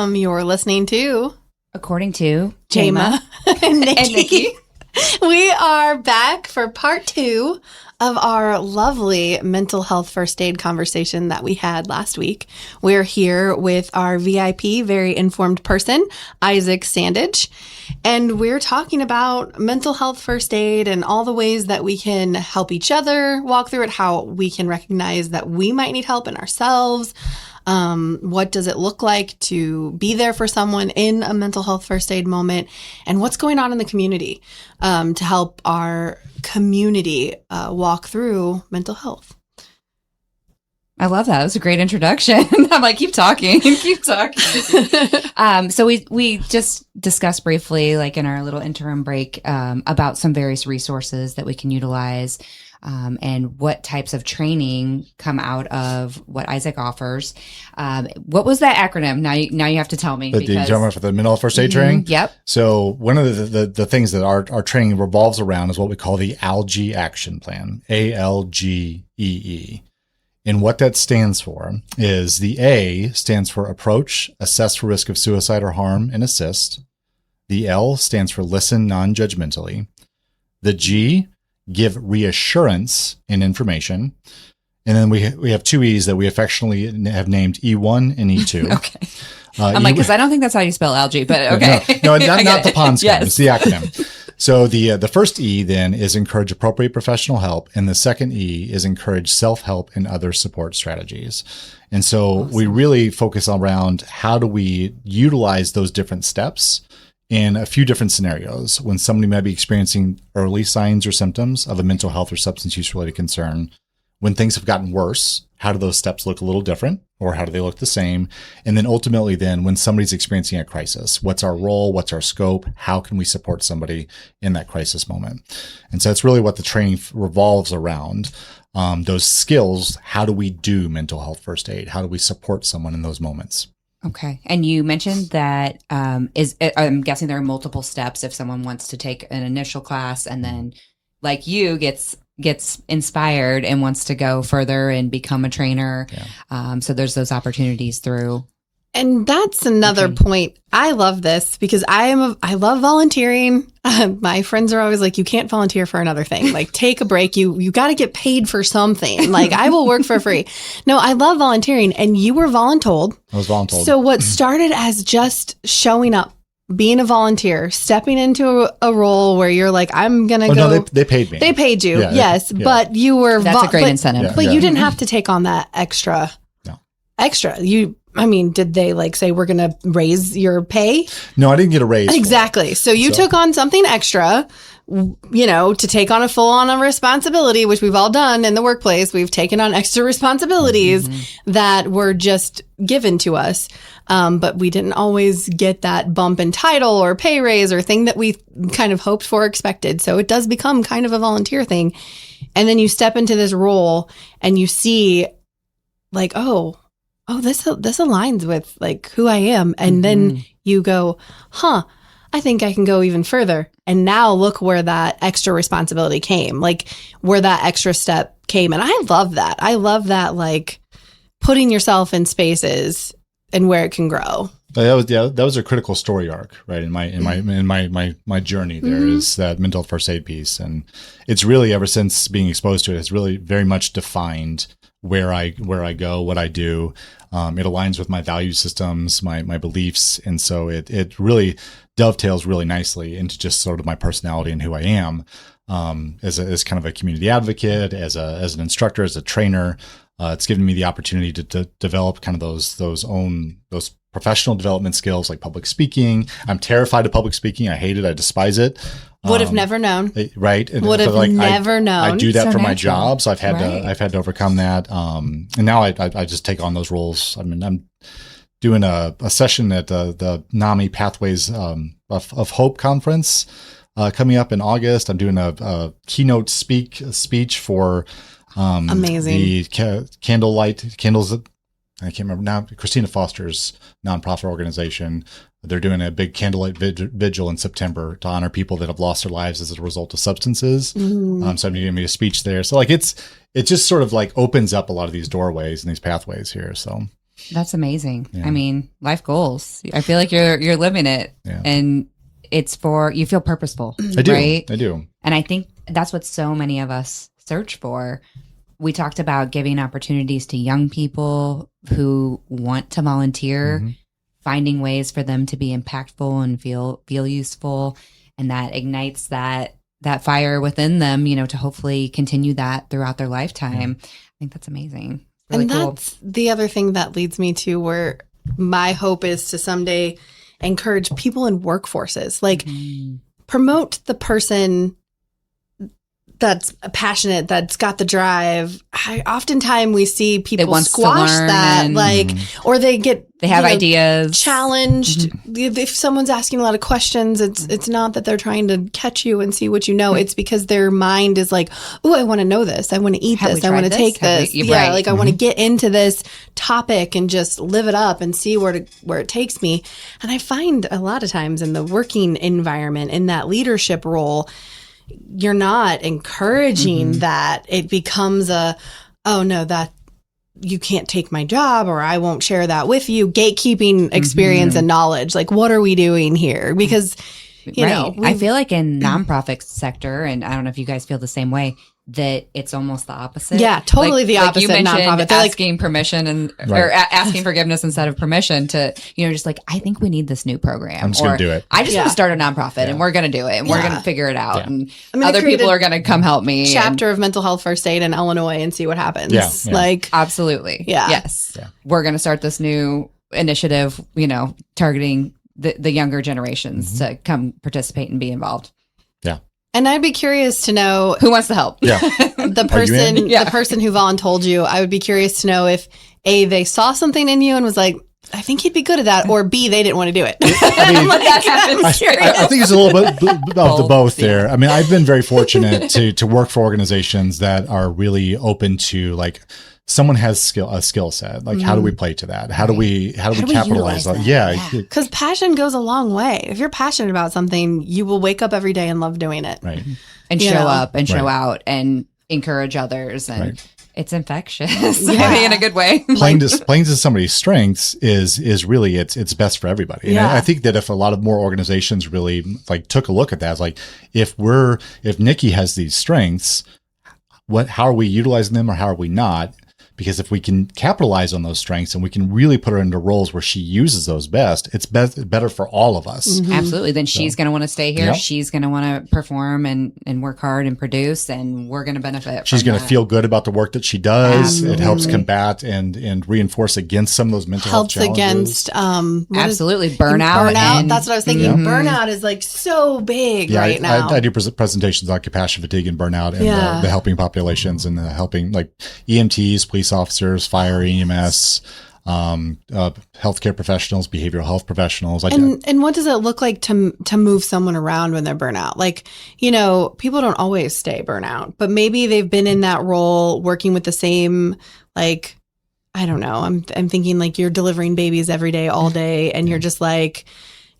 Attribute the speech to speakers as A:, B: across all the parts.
A: welcome. You're listening to
B: According to
A: Jama and Nikki. We are back for part 2 of our lovely mental health first aid conversation that we had last week. We're here with our VIP, very informed person, Isaac Sandidge, and we're talking about mental health first aid and all the ways that we can help each other walk through it, how we can recognize that we might need help in ourselves. What does it look like to be there for someone in a mental health first aid moment, and what's going on in the community to help our community walk through mental health.
B: I love that. That was a great introduction. I'm like, keep talking. So we just discussed briefly, like in our little interim break, about some various resources that we can utilize. And what types of training come out of what Isaac offers. What was that acronym? Now you have to tell me.
C: The Jama for the mental health first aid training?
B: Yep.
C: So one of the things that our training revolves around is what we call the ALGEE action plan, ALGEE. And what that stands for is the A stands for approach, assess for risk of suicide or harm, and assist. The L stands for listen non-judgmentally. The G, give reassurance and information. And then we have 2 E's that we affectionately have named E1 and E2.
B: Okay. I'm like, because I don't think that's how you spell algae, but okay.
C: No, not the pond scam.
B: Yes.
C: It's the acronym. So the first E then is encourage appropriate professional help. And the second E is encourage self-help and other support strategies. And so we really focus around how do we utilize those different steps in a few different scenarios when somebody might be experiencing early signs or symptoms of a mental health or substance use related concern. When things have gotten worse, how do those steps look a little different, or how do they look the same? And then ultimately then when somebody's experiencing a crisis, what's our role? What's our scope? How can we support somebody in that crisis moment? And so that's really what the training revolves around. Those skills. How do we do mental health first aid? How do we support someone in those moments?
B: Okay. And you mentioned that I'm guessing there are multiple steps if someone wants to take an initial class and then like you gets inspired and wants to go further and become a trainer. Yeah. So there's those opportunities through.
A: And that's another point. I love this because I love volunteering. My friends are always like, you can't volunteer for another thing. Like, take a break. You got to get paid for something. Like, I will work for free. No, I love volunteering. And you were voluntold.
C: I was voluntold.
A: So what started as just showing up, being a volunteer, stepping into a role where you're like, I'm going to go.
C: No, they paid me.
A: They paid you.
C: Yeah,
A: yes.
C: yeah.
A: But you were.
B: That's a great incentive.
A: But you didn't have to take on that extra.
C: No.
A: Extra. Did they like say we're going to raise your pay?
C: No, I didn't get a raise.
A: Exactly. So you took on something extra, to take on a full-on responsibility, which we've all done in the workplace. We've taken on extra responsibilities that were just given to us. But we didn't always get that bump in title or pay raise or thing that we kind of hoped for or expected. So it does become kind of a volunteer thing. And then you step into this role and you see like, oh, this aligns with like who I am. And then you go, I think I can go even further. And now look where that extra responsibility came, like where that extra step came. And I love that. I love that, like putting yourself in spaces and where it can grow.
C: That was a critical story arc, right? In my journey there is that mental first aid piece. And it's really ever since being exposed to it, it's really very much defined where I go, what I do. It aligns with my value systems, my beliefs. And so it really dovetails really nicely into just sort of my personality and who I am, as kind of a community advocate, as an instructor, as a trainer. It's given me the opportunity to develop kind of those professional development skills like public speaking. I'm terrified of public speaking. I hate it. I despise it.
A: Would have never known.
C: Right.
A: Would have never known.
C: I do that
B: so
C: for
B: natural.
C: my job. So I've had to overcome that. And now I just take on those roles. I mean, I'm doing a session at the NAMI Pathways of Hope conference coming up in August. I'm doing a keynote speech for
A: amazing
C: the candles. I can't remember now. Christina Foster's nonprofit organization. They're doing a big candlelight vigil in September to honor people that have lost their lives as a result of substances. So I'm giving me a speech there. So like it just sort of like opens up a lot of these doorways and these pathways here. So
B: That's amazing.
C: Yeah.
B: I mean, life goals. I feel like you're living it, and it's you feel purposeful.
C: I do.
B: Right?
C: I do.
B: And I think that's what so many of us search for. We talked about giving opportunities to young people who want to volunteer, finding ways for them to be impactful and feel useful, and that ignites that fire within them, to hopefully continue that throughout their lifetime. I think that's amazing. Really
A: and
B: cool.
A: that's the other thing that leads me to where my hope is to someday encourage people in workforces, like promote the person that's passionate, that's got the drive. Oftentimes we see people squash that, or they have
B: ideas
A: challenged. If someone's asking a lot of questions, it's not that they're trying to catch you and see what you know. It's because their mind is like, oh, I want to know this. I want to eat this. I want to take this. I want to get into this topic and just live it up and see where it takes me. And I find a lot of times in the working environment, in that leadership role, you're not encouraging that. It becomes oh no, that you can't take my job, or I won't share that with you. Gatekeeping experience and knowledge. Like, what are we doing here? Because, you know,
B: I feel like in nonprofit sector, and I don't know if you guys feel the same way, that it's almost the opposite.
A: Yeah, totally the opposite.
B: You mentioned
A: nonprofit.
B: asking permission or asking forgiveness instead of permission to, just like, I think we need this new program.
C: I'm just going to do it.
B: I just want to start a nonprofit and we're going to do it and we're going to figure it out.
C: Yeah.
B: And other people are going to come help me.
A: Chapter of mental health first aid in Illinois and see what happens.
C: Yeah.
A: Like,
B: absolutely.
A: Yeah.
B: Yes. Yeah. We're going to start this new initiative, targeting the younger generations to come participate and be involved.
C: Yeah.
A: And I'd be curious to know
B: who wants to help.
C: Yeah.
A: the person who voluntold you. I would be curious to know if A, they saw something in you and was like, I think he'd be good at that, or B, they didn't want to do it.
C: I mean, I think it's a little bit of the both there. I mean, I've been very fortunate to work for organizations that are really open to, like, someone has a skill set. Like, how do we play to that? How do we capitalize on that? Yeah.
A: Because passion goes a long way. If you're passionate about something, you will wake up every day and love doing it.
C: Right.
B: And show up and show out and encourage others. And it's infectious.
A: Yeah.
B: I mean, in a good way.
C: Playing to somebody's strengths is really, it's best for everybody. And I think that if a lot of more organizations really took a look at that, it's like, if Nikki has these strengths, how are we utilizing them, or how are we not? Because if we can capitalize on those strengths and we can really put her into roles where she uses those best, it's better for all of us.
B: Mm-hmm. Absolutely. Then she's going to want to stay here. Yep. She's going to want to perform and work hard and produce, and we're going to benefit.
C: She's going to feel good about the work that she does. Absolutely. It helps combat and reinforce against some of those mental health challenges.
A: Helps against
B: absolutely burnout.
A: That's what I was thinking. Yeah. Burnout is so big right now.
C: I do presentations on compassion fatigue and burnout, and the helping populations, and the helping EMTs, police officers, fire, EMS, healthcare professionals, behavioral health professionals.
A: And what does it look like to move someone around when they're burnout? Like, people don't always stay burnout, but maybe they've been in that role working with the same, I don't know. I'm thinking you're delivering babies every day, all day, and you're just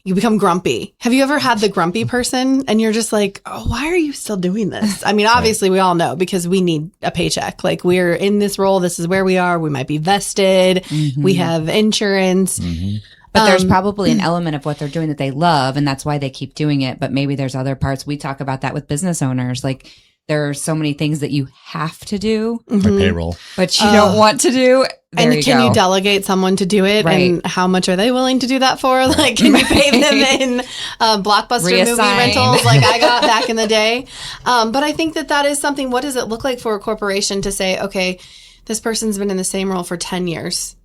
A: you become grumpy. Have you ever had the grumpy person and you're just like, oh, why are you still doing this? I mean, obviously we all know, because we need a paycheck. We're in this role. This is where we are. We might be vested. Mm-hmm. We have insurance. Mm-hmm.
B: But there's probably an element of what they're doing that they love, and that's why they keep doing it. But maybe there's other parts. We talk about that with business owners. There are so many things that you have to do.
C: Like payroll.
B: But you don't want to do. Can
A: you delegate someone to do it? Right. And how much are they willing to do that for? Can you pay them in Blockbuster movie rentals like I got back in the day? But I think that is something. What does it look like for a corporation to say, okay, this person's been in the same role for 10 years.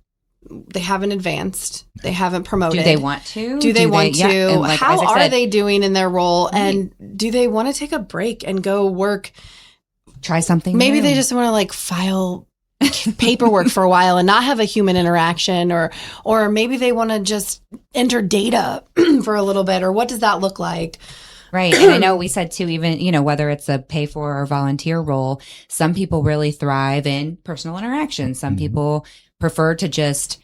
A: They haven't advanced. They haven't promoted.
B: Do they want to?
A: Do they want to?
B: Yeah.
A: How are they doing in their role? Right. And do they want to take a break and go work?
B: Try something
A: Maybe
B: new.
A: They just want to file paperwork for a while and not have a human interaction, or maybe they want to just enter data for a little bit, or what does that look like?
B: Right. And I know we said too, even, whether it's a pay for or volunteer role, some people really thrive in personal interaction. Some people prefer to just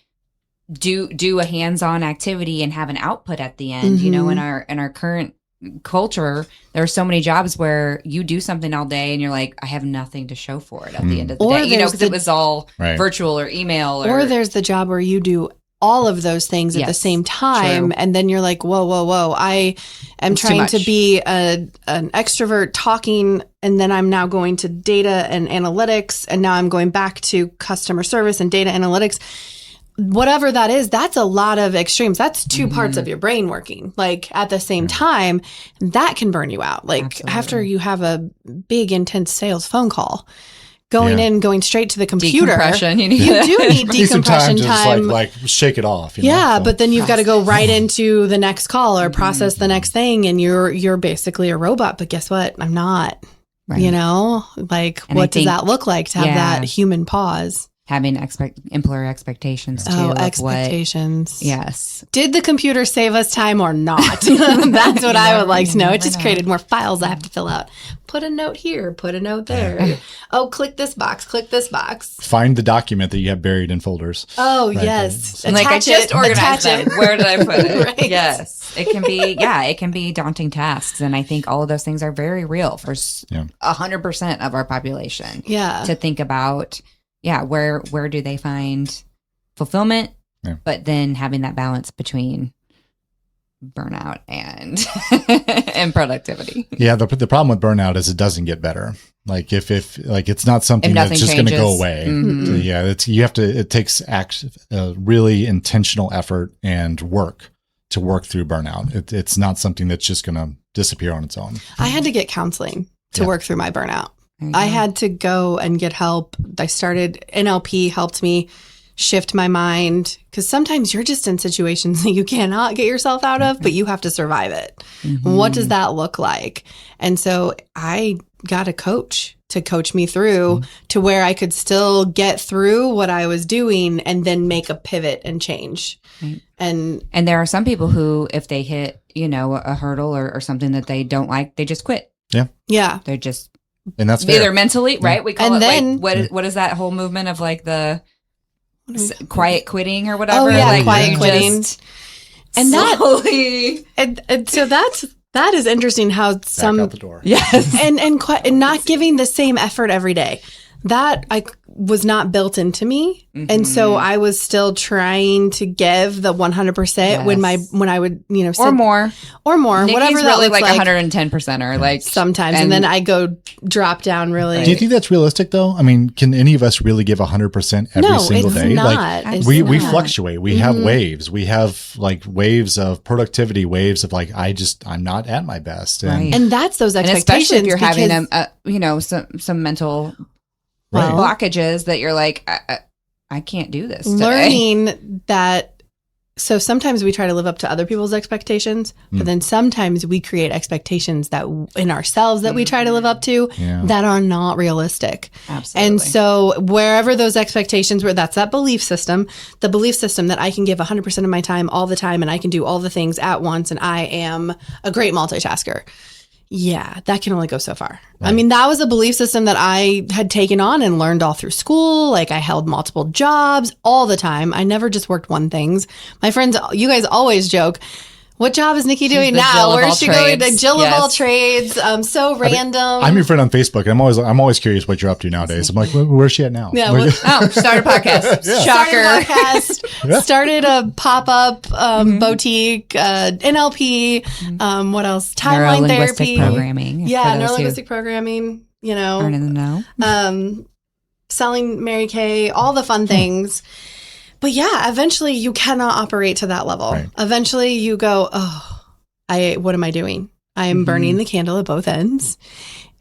B: do a hands-on activity and have an output at the end. In our current culture, there are so many jobs where you do something all day and you're like, I have nothing to show for it at the end of the
A: Or
B: day, you know,
A: there's
B: because it was all
C: Right.
B: virtual or email
A: Or there's the job where you do all of those things at the
B: Yes,
A: same time.
B: true.
A: And then you're like, whoa. I am
B: It's too
A: trying to
B: much.
A: be an extrovert talking, and then I'm now going to data and analytics, and now I'm going back to customer service and data analytics. Whatever that is, that's a lot of extremes. That's two parts of your brain working like at the same time. That can burn you out. Like
B: Absolutely.
A: after you have a big, intense sales phone call, going
C: Yeah.
A: in, going straight to the computer.
B: Decompression, you need
A: You
B: that.
A: do need
C: Need some
A: decompression
C: to just
A: time.
C: like shake it off. You know?
A: Yeah,
C: So-
A: but then you've got to go right into the next call or process the next thing, and you're basically a robot. But guess what? I'm not.
B: Right.
A: You know, like
B: And I
A: what does
B: think-
A: that look like to have
B: Yeah.
A: that human pause?
B: Having employer expectations too.
A: Oh,
B: of
A: expectations.
B: What, yes.
A: Did the computer save us time or not? That's what I would like to know. It just created more files I have to fill out. Put a note here, put a note there. Oh, click this box, click this box.
C: Find the document that you have buried in folders.
A: Oh,
C: Right.
A: yes.
B: And like I
A: Attach
B: just
A: it,
B: organized
A: attach
B: them.
A: it.
B: Where did I put it?
A: Right.
B: Yes. It can be, it can be daunting tasks. And I think all of those things are very real for
C: Yeah.
B: 100% of our population
A: Yeah.
B: to think about. Yeah. Where do they find fulfillment?
C: Yeah.
B: But then having that balance between burnout and and productivity.
C: Yeah, the problem with burnout is it doesn't get better. Like if like it's not something
B: If
C: that's
B: nothing
C: just going to go
B: changes.
C: away.
B: Mhm.
C: Yeah, it takes really intentional effort and work to work through burnout. It's not something that's just going to disappear on its own.
A: I had to get counseling to
C: Yeah.
A: work through my burnout.
B: There you
A: I
B: go.
A: had to go and get help. I started NLP helped me shift my mind because sometimes you're just in situations that you cannot get yourself out of, but you have to survive it.
B: Mhm.
A: What does that look like? And so I got a coach to coach me through to where I could still get through what I was doing and then make a pivot and change.
B: Right.
A: And
B: And there are some people who, if they hit, a hurdle or something that they don't like, they just quit.
A: yeah,
B: They're just
C: And that's fair.
B: either mentally, right? We call
A: And
B: it
A: then-
B: what is that whole movement of like the quiet quitting or whatever?
A: Oh, yeah,
B: like
A: quiet
B: you
A: quitting.
B: just
A: And that-
B: slowly,
A: and so that is interesting how
C: Back
A: some
C: out the door.
B: yes,
A: and not giving the same effort every day. That I was not built into me, and so I was still trying to give the 100% when
B: Yes.
A: I would
B: or
A: sit-
B: more.
A: whatever
B: Nikki's
A: that
B: really
A: looks
B: like
A: like
B: 110%er, like
A: sometimes, and then I go drop down really.
C: Do you think that's realistic though? I mean, can any of us really give 100% every
A: no,
C: single
A: it's
C: day?
A: not.
C: Like
A: It's
C: we
A: not.
C: fluctuate. We have waves. We have like waves of productivity, waves of like I'm not at my best. And
B: Right.
A: and that's those
B: and
A: expectations.
B: especially if you're having
A: because
B: some mental
C: Right.
B: blockages that you're like, I can't do this today.
A: learning that. So sometimes we try to live up to other people's expectations, but then sometimes we create expectations that in ourselves that we try to live up to
C: Yeah.
A: that are not realistic.
B: Absolutely.
A: And so wherever those expectations were, that's that belief system, the belief system that I can give 100% of my time all the time and I can do all the things at once and I am a great multitasker. Yeah, that can only go so far. I mean, that was a belief system that I had taken on and learned all through school. Like I held multiple jobs all the time. I never just worked one things. My friends, you guys always joke, what job is Nikki doing
B: the Jill
A: now?
B: of
A: Where's
B: all
A: she going? The
B: trades.
A: Jill of all
B: Yes.
A: trades. So random.
C: I'm your friend on Facebook. I'm always curious what you're up to nowadays. I'm like, where's she at now?
A: Yeah,
C: Where-
B: Oh, start a podcast.
C: Yeah.
B: Shocker.
A: Started a podcast, started a pop-up boutique, NLP, what else? Timeline
B: Neuro-linguistic
A: therapy.
B: programming.
A: Yeah,
B: for those who
A: neurolinguistic programming,
B: aren't in the know.
A: selling Mary Kay, all the fun things. But yeah, eventually you cannot operate to that level.
C: Right.
A: Eventually you go, what am I doing? I am burning the candle at both ends.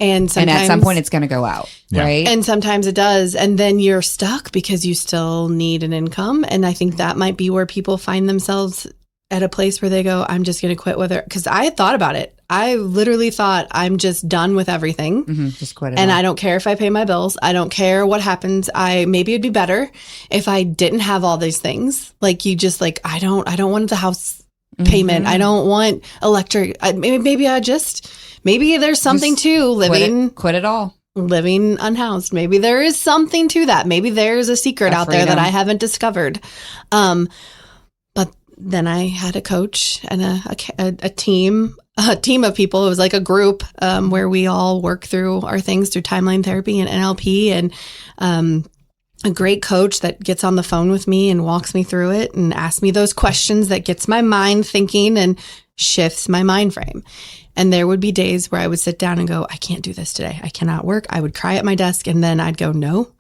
A: And
B: And at some
A: sometimes-
B: point, it's going to go out,
C: Yeah.
B: right?
A: and sometimes it does. And then you're stuck because you still need an income. And I think that might be where people find themselves at a place where they go, I'm just going to quit whether, because I had thought about it. I literally thought I'm just done with everything.
B: Just quit it.
A: And
B: all.
A: I don't care if I pay my bills. I don't care what happens. Maybe it'd be better if I didn't have all these things. Like you just like, I don't want the house payment. I don't want electric. Maybe there's something
B: Just
A: to living
B: quit it all.
A: living unhoused. Maybe there is something to that. Maybe there's a secret
B: A
A: out there that
B: freedom.
A: I haven't discovered. But then I had a coach and a team a team of people. It was like a group where we all work through our things through timeline therapy and NLP, and a great coach that gets on the phone with me and walks me through it and asks me those questions that gets my mind thinking and shifts my mind frame. And there would be days where I would sit down and go, I can't do this today. I cannot work. I would cry at my desk, and then I'd go, no,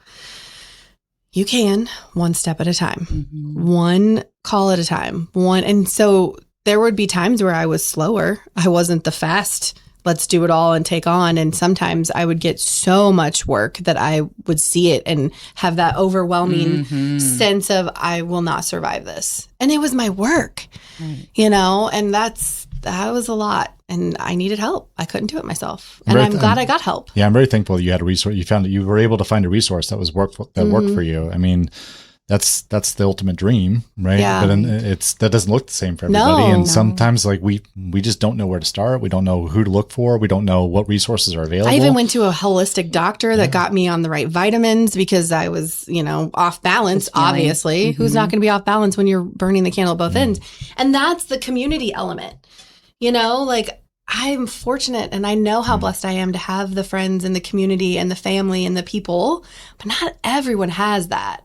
A: you can, one step at a time, one call at a time, one. And so there would be times where I was slower. I wasn't the fast, let's do it all and take on. And sometimes I would get so much work that I would see it and have that overwhelming sense of, I will not survive this. And it was my work, and that was a lot. And I needed help. I couldn't do it myself. And I'm glad I got help.
C: Yeah, I'm very thankful that you had a resource. You found that you were able to find a resource that worked for you. I mean, that's the ultimate dream, right?
A: Yeah.
C: But that doesn't look the same for everybody. And sometimes like we just don't know where to start. We don't know who to look for. We don't know what resources are available.
A: I even went to a holistic doctor that got me on the right vitamins because I was, off balance, obviously. Who's not going to be off balance when you're burning the candle at both ends? And that's the community element. Like I'm fortunate and I know how blessed I am to have the friends and the community and the family and the people, but not everyone has that.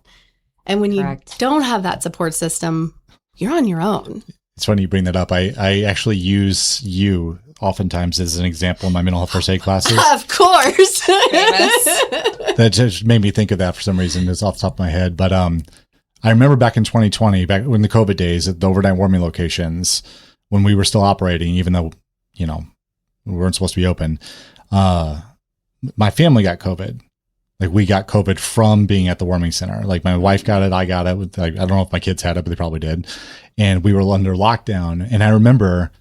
A: And when you don't have that support system, you're on your own.
C: It's funny you bring that up. I actually use you oftentimes as an example in my mental health first aid classes.
A: Of course.
C: That just made me think of that for some reason. It's off the top of my head. But I remember back in 2020, back when the COVID days at the overnight warming locations, when we were still operating, even though, we weren't supposed to be open, my family got COVID. Like we got COVID from being at the warming center. Like my wife got it, I got it. I don't know if my kids had it, but they probably did. And we were under lockdown. And I remember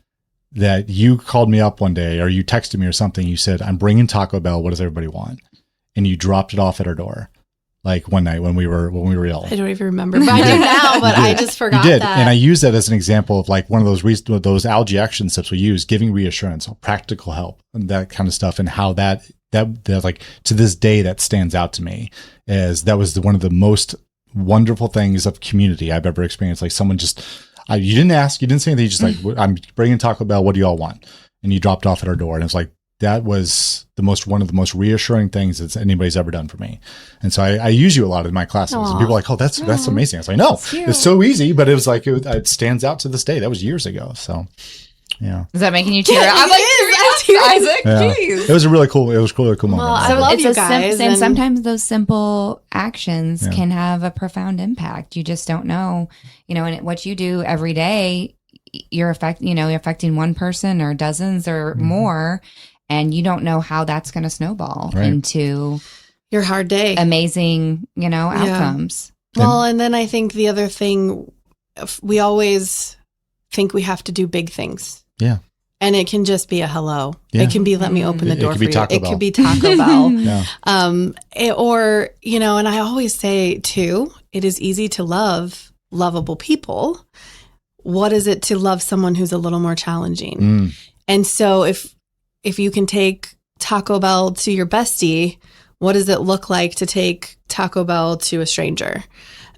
C: that you called me up one day or you texted me or something. You said, I'm bringing Taco Bell. What does everybody want? And you dropped it off at our door. Like one night when we were ill.
A: I don't even remember, but I do now, but I just forgot
C: you did.
A: that.
C: And I use that as an example of like one of those algae action steps we use, giving reassurance, practical help, and that kind of stuff, and how that like to this day that stands out to me as that was one of the most wonderful things of community I've ever experienced. Like someone just, you didn't ask, you didn't say anything, you just like, I'm bringing Taco Bell, what do you all want? And you dropped off at our door. And it's like, that was one of the most reassuring things that anybody's ever done for me. And so I use you a lot in my classes. And people are like, oh, that's amazing. I was like, no, it's so easy, but it was like, it stands out to this day. That was years ago. So yeah.
B: Is that making you tear up? I'm like, Isaac,
C: geez. It was a really cool moment.
A: Well, I love you guys.
B: And sometimes those simple actions can have a profound impact. You just don't know, and what you do every day, you're affecting one person or dozens or more. And you don't know how that's going to snowball into
A: your hard day.
B: Amazing, outcomes.
A: Well, and then I think the other thing, we always think we have to do big things.
C: Yeah.
A: And it can just be a hello. Yeah. It can be, let me open the door for you.
C: It
A: could be Taco Bell.
C: Yeah.
A: Or, and I always say too, it is easy to love lovable people. What is it to love someone who's a little more challenging? And so if you can take Taco Bell to your bestie, what does it look like to take Taco Bell to a stranger?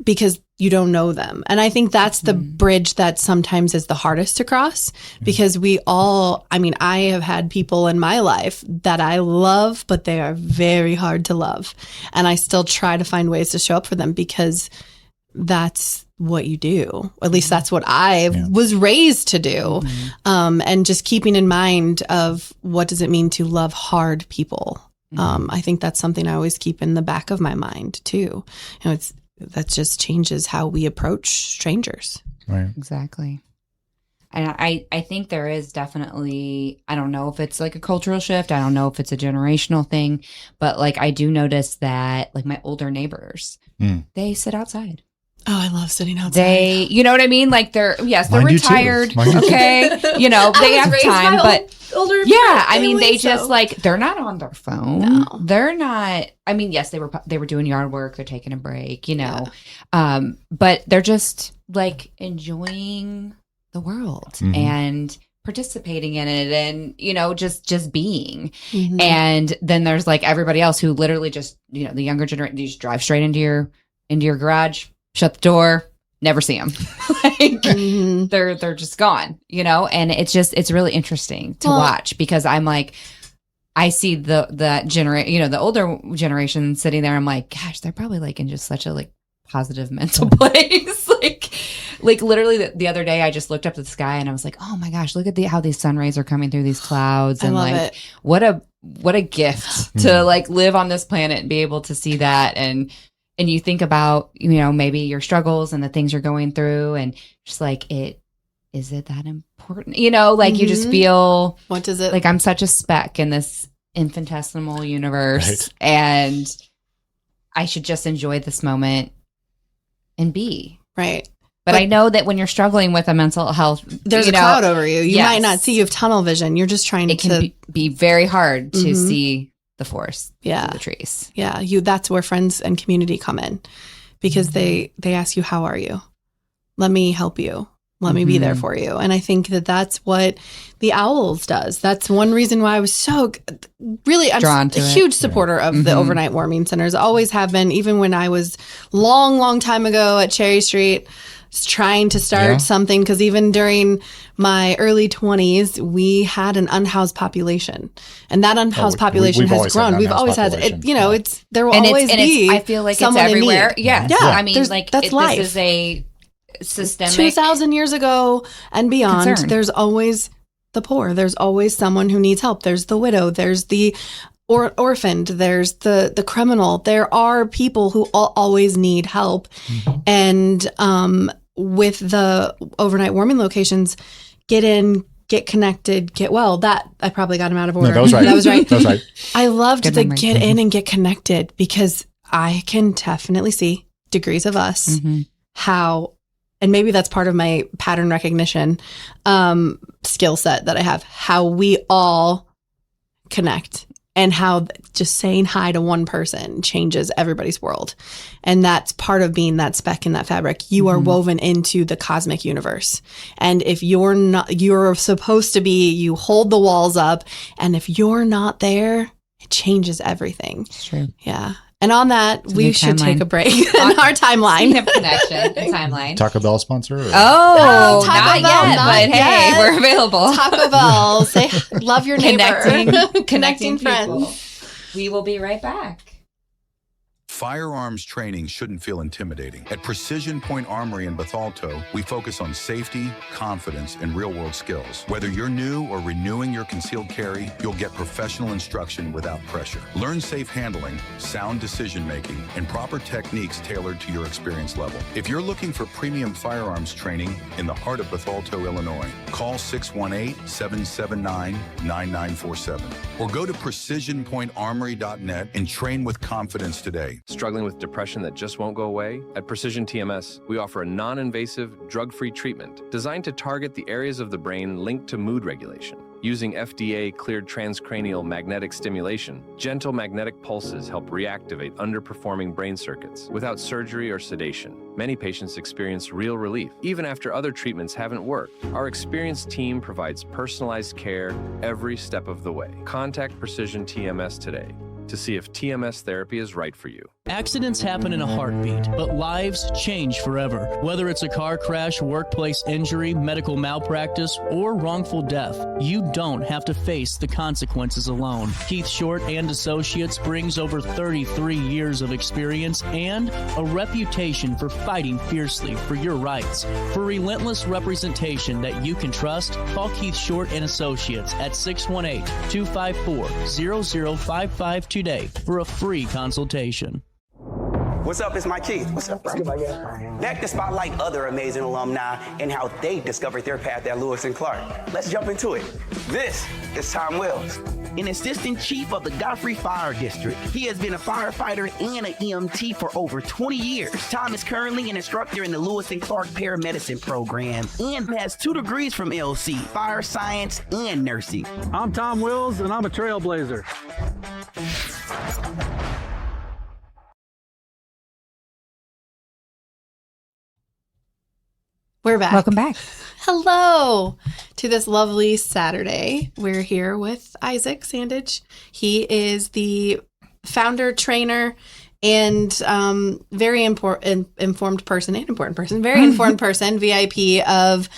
A: Because you don't know them. And I think that's the bridge that sometimes is the hardest to cross because I have had people in my life that I love, but they are very hard to love. And I still try to find ways to show up for them because that's what you do. At least that's what I was raised to do. And just keeping in mind of what does it mean to love hard people. I think that's something I always keep in the back of my mind too. That just changes how we approach strangers.
C: Right.
B: Exactly. And I think there is definitely, I don't know if it's like a cultural shift. I don't know if it's a generational thing, but like I do notice that like my older neighbors, they sit outside.
A: Oh, I love sitting outside.
B: They, you know what I mean? Like they're retired. Okay. They have time, but they just like, they're not on their phone. No. They're not, yes, they were doing yard work. They're taking a break, but they're just like enjoying the world and participating in it and, just being. And then there's like everybody else who literally just, the younger generation, you just drive straight into your garage, shut the door, never see them. Like they're just gone, you know? And it's really interesting to watch, because I'm like, I see the older generation sitting there. I'm like, gosh, they're probably like in just such a like positive mental place. like literally the other day, I just looked up to the sky and I was like, oh my gosh, look at how these sun rays are coming through these clouds. And like, what a gift to like live on this planet and be able to see that. And you think about, you know, maybe your struggles and the things you're going through, and just like, is it that important? You know, like you just feel,
A: what does it
B: like, I'm such a speck in this infinitesimal universe, and I should just enjoy this moment and be
A: right.
B: But I know that when you're struggling with a mental health,
A: there's a cloud over you. You might not see. You have tunnel vision. You're just trying
B: it can be very hard to see the forest through the trees.
A: Yeah. That's where friends and community come in, because they ask you, how are you? Let me help you. Let me be there for you. And I think that's what the Owls does. That's one reason why I was so really, I'm a huge supporter of the overnight warming centers. Always have been, even when I was long time ago at Cherry Street, trying to start something, because even during my early 20s, we had an unhoused population, and that unhoused population has grown. We've always had it. You know, there will always be.
B: I feel like it's everywhere.
A: Yeah.
B: I mean,
A: that's life.
B: This is a systemic
A: 2,000 years ago and beyond. Concern. There's always the poor. There's always someone who needs help. There's the widow. There's the orphaned. There's the criminal. There are people who always need help. And with the overnight warming locations, get in, get connected, get well. That I probably got him out of order.
C: No, that was right.
A: That was right.
C: That was right.
A: I loved the get in and get connected, because I can definitely see degrees of us how. And maybe that's part of my pattern recognition skill set that I have, how we all connect, and how just saying hi to one person changes everybody's world. And that's part of being that speck in that fabric. You are woven into the cosmic universe. And if you're not, you're supposed to be, you hold the walls up. And if you're not there, it changes everything.
B: It's true.
A: Yeah. And on that, we should take a break in our timeline.
B: Of connection and timeline.
C: Taco Bell sponsor? Or?
B: Oh, not yet, but hey, we're available.
A: Taco Bell. Say, love your neighbor.
B: Connecting friends. We will be right back.
D: Firearms training shouldn't feel intimidating. At Precision Point Armory in Bethalto, we focus on safety, confidence, and real-world skills. Whether you're new or renewing your concealed carry, you'll get professional instruction without pressure. Learn safe handling, sound decision-making, and proper techniques tailored to your experience level. If you're looking for premium firearms training in the heart of Bethalto, Illinois, call 618-779-9947 or go to precisionpointarmory.net and train with confidence today.
E: Struggling with depression that just won't go away? At Precision TMS, we offer a non-invasive, drug-free treatment designed to target the areas of the brain linked to mood regulation. Using FDA-cleared transcranial magnetic stimulation, gentle magnetic pulses help reactivate underperforming brain circuits without surgery or sedation. Many patients experience real relief, even after other treatments haven't worked. Our experienced team provides personalized care every step of the way. Contact Precision TMS today to see if TMS therapy is right for you.
F: Accidents happen in a heartbeat, but lives change forever. Whether it's a car crash, workplace injury, medical malpractice, or wrongful death, you don't have to face the consequences alone. Keith Short and Associates brings over 33 years of experience and a reputation for fighting fiercely for your rights. For relentless representation that you can trust, call Keith Short and Associates at 618-254-0055 today for a free consultation.
G: What's up? It's Mike Keith. What's up, bro? Back to spotlight other amazing alumni and how they discovered their path at Lewis and Clark. Let's jump into it. This is Tom Wells, an assistant chief of the Godfrey Fire District. He has been a firefighter and an EMT for over 20 years. Tom is currently an instructor in the Lewis and Clark paramedicine program and has 2 degrees from LC, fire science and nursing.
H: I'm Tom Wills, and I'm a trailblazer.
A: We're back.
B: Welcome back.
A: Hello to this lovely Saturday. We're here with Isaac Sandidge. He is the founder, trainer, and very informed person, very informed person, VIP of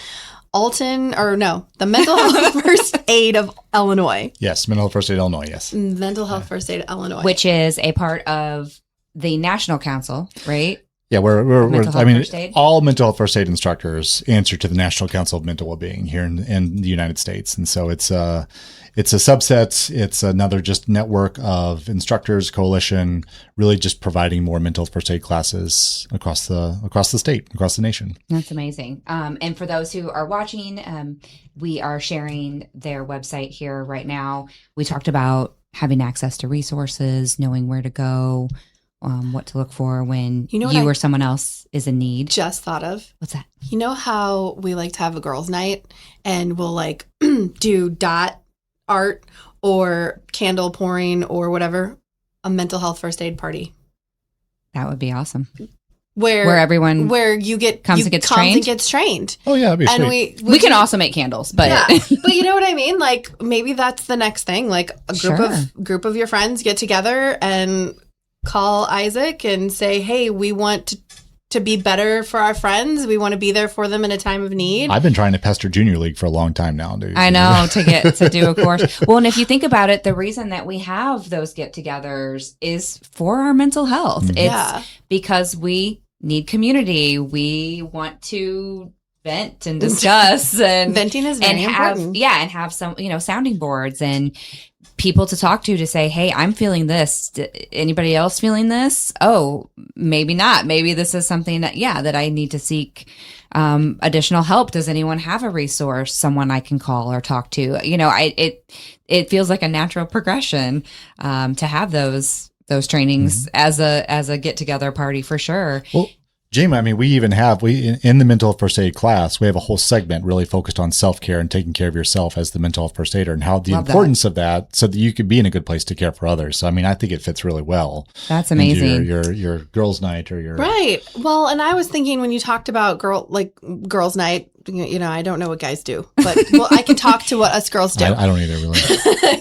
A: the Mental Health First Aid of Illinois.
C: Yes, Mental Health First Aid Illinois, yes.
A: Mental Health First Aid Illinois.
B: Which is a part of the National Council, right?
C: Yeah,
B: Mental Health First Aid?
C: All mental health first aid instructors answer to the National Council of Mental Wellbeing here in the United States. And so it's a subset. It's another just network of instructors, coalition, really just providing more mental health first aid classes across the state, across the nation.
B: That's amazing. And for those who are watching, we are sharing their website here right now. We talked about having access to resources, knowing where to go, what to look for when you or someone else is in need.
A: Just thought of.
B: What's that?
A: You know how we like to have a girls' night and we'll like do dot art or candle pouring or whatever? A mental health first aid party.
B: That would be awesome.
A: Where
B: everyone
A: comes and gets trained.
C: Oh yeah, that'd be
A: and
C: sweet.
B: we can also make candles, but
A: yeah. But you know what I mean? Like maybe that's the next thing. Like a group of your friends get together and call Isaac and say, hey, we want to be better for our friends. We want to be there for them in a time of need.
C: I've been trying to pester Junior League for a long time now, dude.
B: I know, to do a course. Well, and if you think about it, the reason that we have those get-togethers is for our mental health.
C: Mm-hmm.
B: It's because we need community. We want to vent and discuss, and
A: venting is very important.
B: And have some, sounding boards and people to talk to say, hey, I'm feeling this. Anybody else feeling this? Oh, maybe not. Maybe this is something that I need to seek additional help. Does anyone have a resource, someone I can call or talk to? It feels like a natural progression to have those trainings as a get together party for sure.
C: Well, Jama, I mean, we even have, in the mental health first aid class, we have a whole segment really focused on self-care and taking care of yourself as the mental health first aider and how the importance of that so that you could be in a good place to care for others. So, I mean, I think it fits really well.
B: That's amazing.
C: Your girls' night or your...
A: Right. Well, and I was thinking when you talked about girls' night, I don't know what guys do, but I can talk to what us girls do.
C: I don't either, really.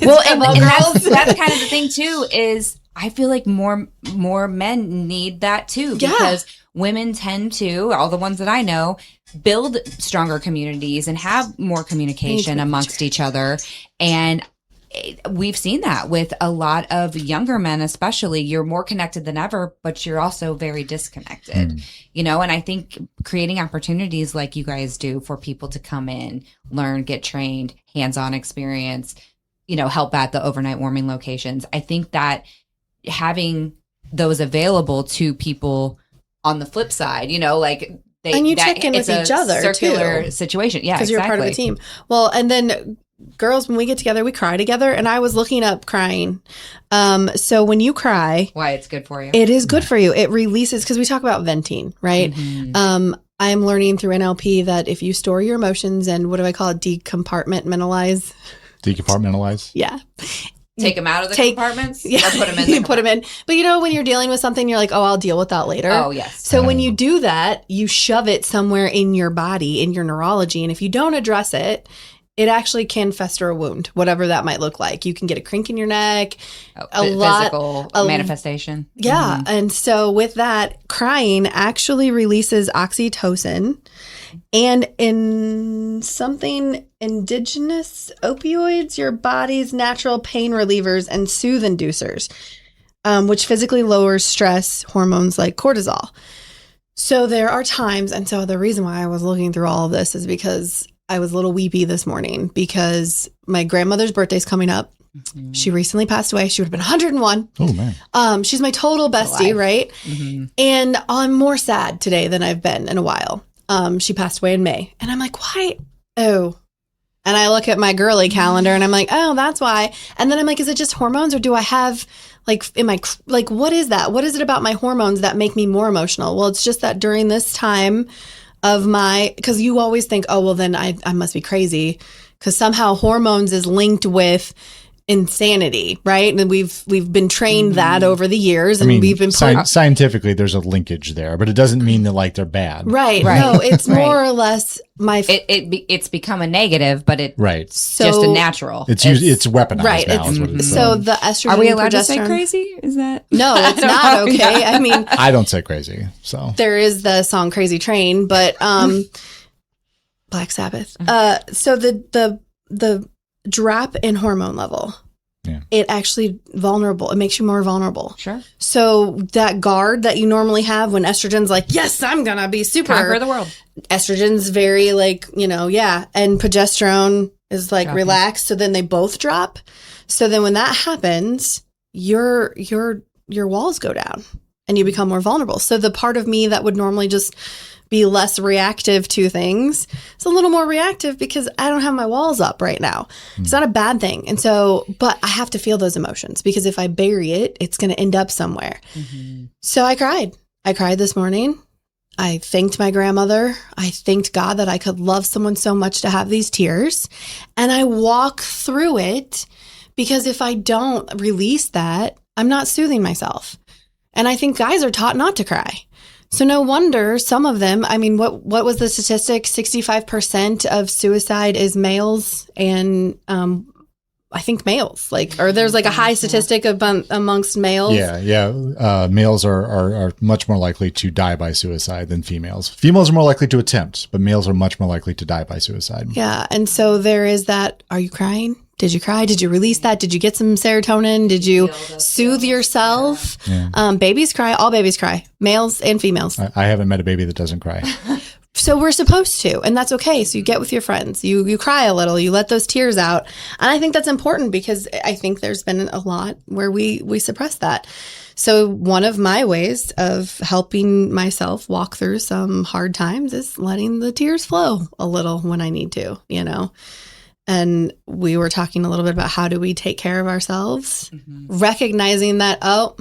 B: Well, and that's kind of the thing too, is I feel like more men need that too, because women tend to, all the ones that I know, build stronger communities and have more communication amongst each other. And we've seen that with a lot of younger men, especially. You're more connected than ever, but you're also very disconnected, and I think creating opportunities like you guys do for people to come in, learn, get trained, hands-on experience, help at the overnight warming locations. I think that having those available to people on the flip side,
A: and you check in with each other
B: circular
A: too.
B: Situation. Yeah,
A: because you're part of a team. Well, and then girls, when we get together, we cry together. And I was looking up crying. So when you cry,
B: why it's good for you.
A: It is good for you. It releases, because we talk about venting, right? Mm-hmm. I'm learning through NLP that if you store your emotions and what do I call it? Decompartmentalize. Yeah.
B: Take them out of the compartments?
A: Yeah.
B: Or put them in?
A: You put them in. But when you're dealing with something, you're like, oh, I'll deal with that later.
B: Oh, yes.
A: So when you do that, you shove it somewhere in your body, in your neurology. And if you don't address it, it actually can fester a wound, whatever that might look like. You can get a crink in your neck,
B: physical manifestation.
A: Yeah. Mm-hmm. And so with that, crying actually releases oxytocin and in something indigenous opioids, your body's natural pain relievers and soothe inducers, which physically lowers stress hormones like cortisol. So there are times, and so the reason why I was looking through all of this is because I was a little weepy this morning because my grandmother's birthday's coming up. Mm-hmm. She recently passed away. She would have been 101.
C: Oh, man.
A: She's my total bestie, right? Mm-hmm. And I'm more sad today than I've been in a while. She passed away in May. And I'm like, why? Oh. And I look at my girly calendar and I'm like, oh, that's why. And then I'm like, is it just hormones or do I have what is that? What is it about my hormones that make me more emotional? Well, it's just that during this time of because you always think, oh, well, then I must be crazy because somehow hormones is linked with insanity, right? And we've been trained that over the years, and we've been
C: scientifically there's a linkage there, but it doesn't mean that like they're bad.
A: Right. No, it's more or less
B: it's become a negative, but it's just a natural.
C: It's weaponized now. Is what it's
A: so the estrogen.
B: Are we allowed to say crazy? Is that
A: no? It's not okay. I mean,
C: I don't say crazy. So
A: there is the song "Crazy Train," but Black Sabbath. So the drop in hormone level. Yeah. It actually vulnerable. It makes you more vulnerable.
B: Sure.
A: So that guard that you normally have when estrogen's like, yes, I'm going to be super.
B: Conquer the world.
A: Estrogen's very like, and progesterone is like relaxed. So then they both drop. So then when that happens, your walls go down and you become more vulnerable. So the part of me that would normally just be less reactive to things, it's a little more reactive because I don't have my walls up right now. It's not a bad thing. And so, but I have to feel those emotions because if I bury it, it's going to end up somewhere. So I cried. I cried this morning. I thanked my grandmother. I thanked God that I could love someone so much to have these tears. And I walk through it because if I don't release that, I'm not soothing myself. And I think guys are taught not to cry. So no wonder some of them, I mean, what was the statistic? 65% of suicide is males and I think males, or there's like a high statistic amongst males.
C: Yeah. Males are much more likely to die by suicide than females. Females are more likely to attempt, but males are much more likely to die by suicide.
A: Yeah. And so there is that, are you crying? Did you cry? Did you release that? Did you get some serotonin? Did you soothe yourself? Yeah. Babies cry. All babies cry. Males and females.
C: I haven't met a baby that doesn't cry.
A: So we're supposed to, and that's okay. So you get with your friends. You cry a little. You let those tears out. And I think that's important because I think there's been a lot where we suppress that. So one of my ways of helping myself walk through some hard times is letting the tears flow a little when I need to, And we were talking a little bit about how do we take care of ourselves, recognizing that, oh,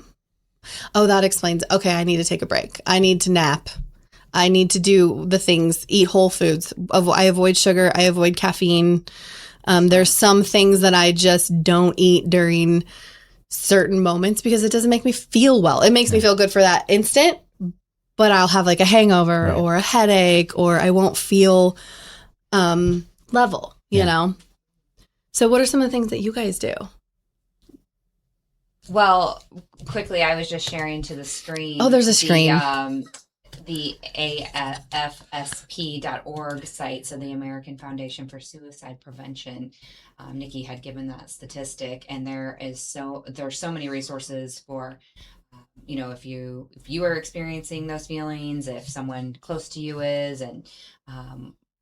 A: that explains, okay, I need to take a break. I need to nap. I need to do the things, eat whole foods. I avoid sugar. I avoid caffeine. There's some things that I just don't eat during certain moments because it doesn't make me feel well. It makes me feel good for that instant, but I'll have like a hangover or a headache or I won't feel level. So what are some of the things that you guys do?
B: Well, quickly, I was just sharing to the screen.
A: Oh, there's a screen.
B: The AFSP.org site, so the American Foundation for Suicide Prevention. Nikki had given that statistic, and there's so many resources for, if you are experiencing those feelings, if someone close to you is, and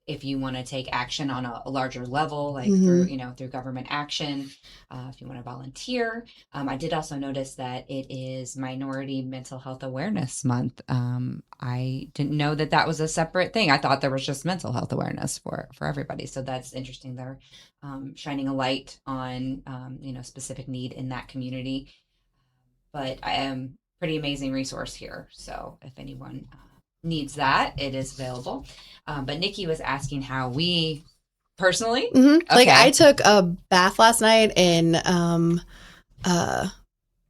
B: if you want to take action on a larger level, like through government action, if you want to volunteer. I did also notice that it is Minority Mental Health Awareness Month. I didn't know that was a separate thing. I thought there was just mental health awareness for everybody. So that's interesting. They're shining a light on, specific need in that community. But I am pretty amazing resource here. So if anyone needs that, it is available. But Nikki was asking how we personally,
A: like I took a bath last night in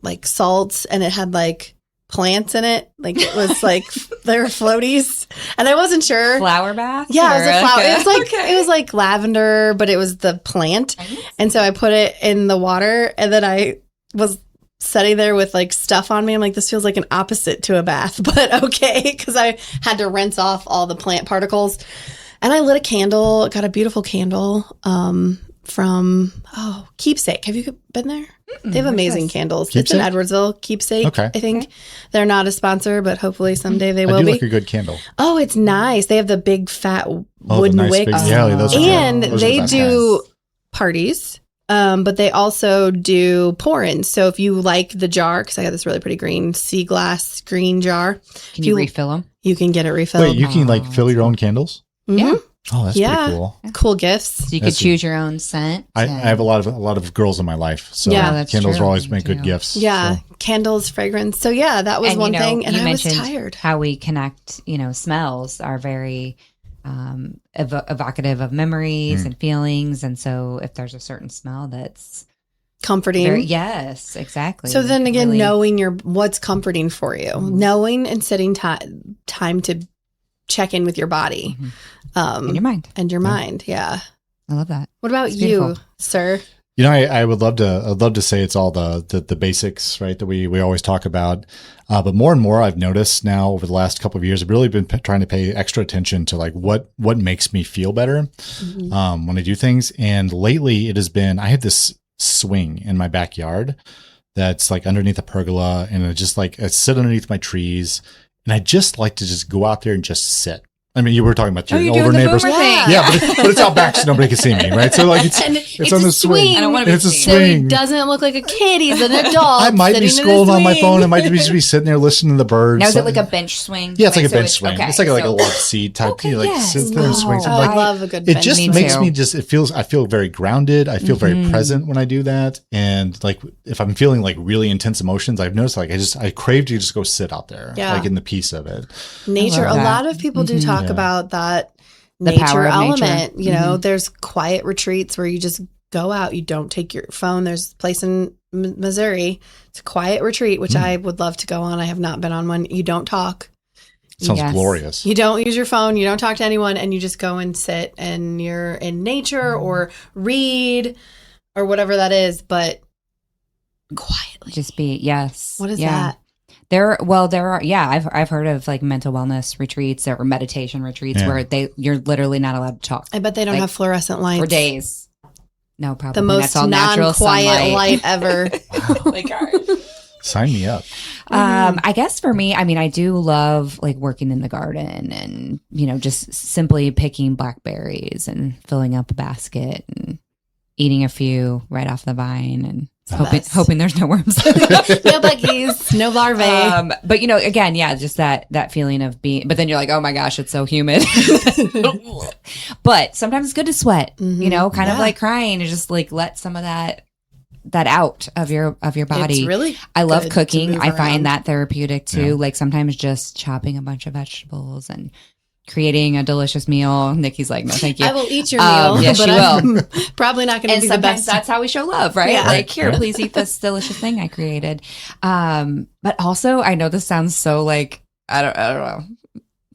A: like salts, and it had like plants in it. Like it was like there were floaties, and I wasn't sure.
B: Flower bath?
A: Yeah, it was a flower. It was like it was like lavender, but it was the plant. And so I put it in the water, and then I was sitting there with like stuff on me. I'm like, this feels like an opposite to a bath, but okay, because I had to rinse off all the plant particles. And I lit a candle, got a beautiful candle from Keepsake. Have you been there? They have amazing candles.
C: Keepsake?
A: It's in Edwardsville, Keepsake. Okay. I think they're not a sponsor, but hopefully someday they will be.
C: Like a good candle.
A: Oh, it's nice. They have the big fat wooden wicks. And they do parties. But they also do pour-ins. So if you like the jar, because I got this really pretty green sea glass green jar.
B: Can you refill them?
A: You can get it refilled.
C: Wait, you can like fill your own candles?
A: Yeah.
C: Oh, that's pretty cool.
A: Cool gifts.
B: So you could choose your own scent.
C: I have a lot of girls in my life, so candles always make good gifts.
A: Yeah, so. Candles, fragrance. So yeah, that was one thing, and I was tired.
B: How we connect, smells are very evocative of memories and feelings, and so if there's a certain smell that's
A: comforting.
B: Yes, exactly.
A: So then again,
B: Really-
A: knowing what's comforting for you, knowing and setting time to check in with your body,
B: in your mind.
A: and your mind. Yeah.
B: I love that.
A: What about
B: It's
A: you,
B: beautiful.
A: sir?
C: You know, I'd love to say it's all the basics, right? That we always talk about. But more and more I've noticed now over the last couple of years, I've really been trying to pay extra attention to like what makes me feel better, when I do things. And lately it has been, I have this swing in my backyard that's like underneath a pergola, and I sit underneath my trees, and I just like to just go out there and just sit. I mean, you were talking about your
B: you're
C: older
B: doing the
C: neighbors.
B: boomer thing.
C: Yeah, but it's out back so nobody can see me, right? So like it's on
A: a
C: the swing.
A: I don't
B: wanna be
C: It's a
B: seen.
A: So he
C: swing.
A: doesn't look like a kid. He's an adult.
C: I might be
A: sitting in a
C: scrolling on my
A: swing.
C: phone. I might just be sitting there listening to the birds.
B: Now, is it like a bench swing?
C: Yeah, it's like a
B: so
C: bench swing.
B: okay,
C: It's like a
B: so-
C: love seat type.
B: Okay,
C: You like
B: yes.
C: sit there and swing.
A: Oh,
C: Like,
A: I love a good
C: it
A: bench
C: just
B: Me
C: makes
B: too.
C: me I feel very grounded. I feel very present when I do that. And like if I'm feeling like really intense emotions, I've noticed like I crave to just go sit out there,
A: Yeah.
C: like in the peace of it.
A: Nature.
B: I
A: A
B: love that.
A: lot of people do talk
C: Yeah.
A: about that
B: The
A: nature
B: power of nature.
A: element. You know, there's quiet retreats where you just go out. You don't take your phone. There's a place in Missouri. It's a quiet retreat, which I would love to go on. I have not been on one. You don't talk.
C: Sounds
B: Yes.
C: glorious.
A: You don't use your phone. You don't talk to anyone, and you just go and sit, and you're in nature or read or whatever that is, but quietly.
B: Just be, yes.
A: What is
B: Yeah.
A: that?
B: There are, I've heard of like mental wellness retreats or meditation retreats
C: Yeah.
B: where you're literally not allowed to talk
A: I bet they don't
B: Like,
A: have fluorescent lights.
B: for days. No, probably.
A: The
B: That's
A: most
B: all natural
A: non-quiet
B: sunlight.
A: light ever.
B: Like,
C: Sign me up.
B: I guess for me, I mean, I do love like working in the garden and, just simply picking blackberries and filling up a basket and eating a few right off the vine and
A: best.
B: hoping there's no worms.
A: No buggies, no larvae.
B: But again, just that feeling of being, but then you're like, oh my gosh, it's so humid. But sometimes it's good to sweat, kind of like crying and just like let some of that out of your body.
A: It's really
B: I love
A: good to
B: cooking.
A: move
B: I
A: around.
B: find that therapeutic too.
C: Yeah.
B: Like sometimes just chopping a bunch of vegetables and creating a delicious meal. Nikki's like, no, thank you.
A: I will eat your meal,
B: yes,
A: but
B: you
A: I'm probably not going to
B: And
A: be the
B: sometimes
A: best.
B: that's how we show love, right?
A: Yeah.
B: Like, here,
C: Yeah.
B: please eat this delicious thing I created. But also, I know this sounds so like, I don't know,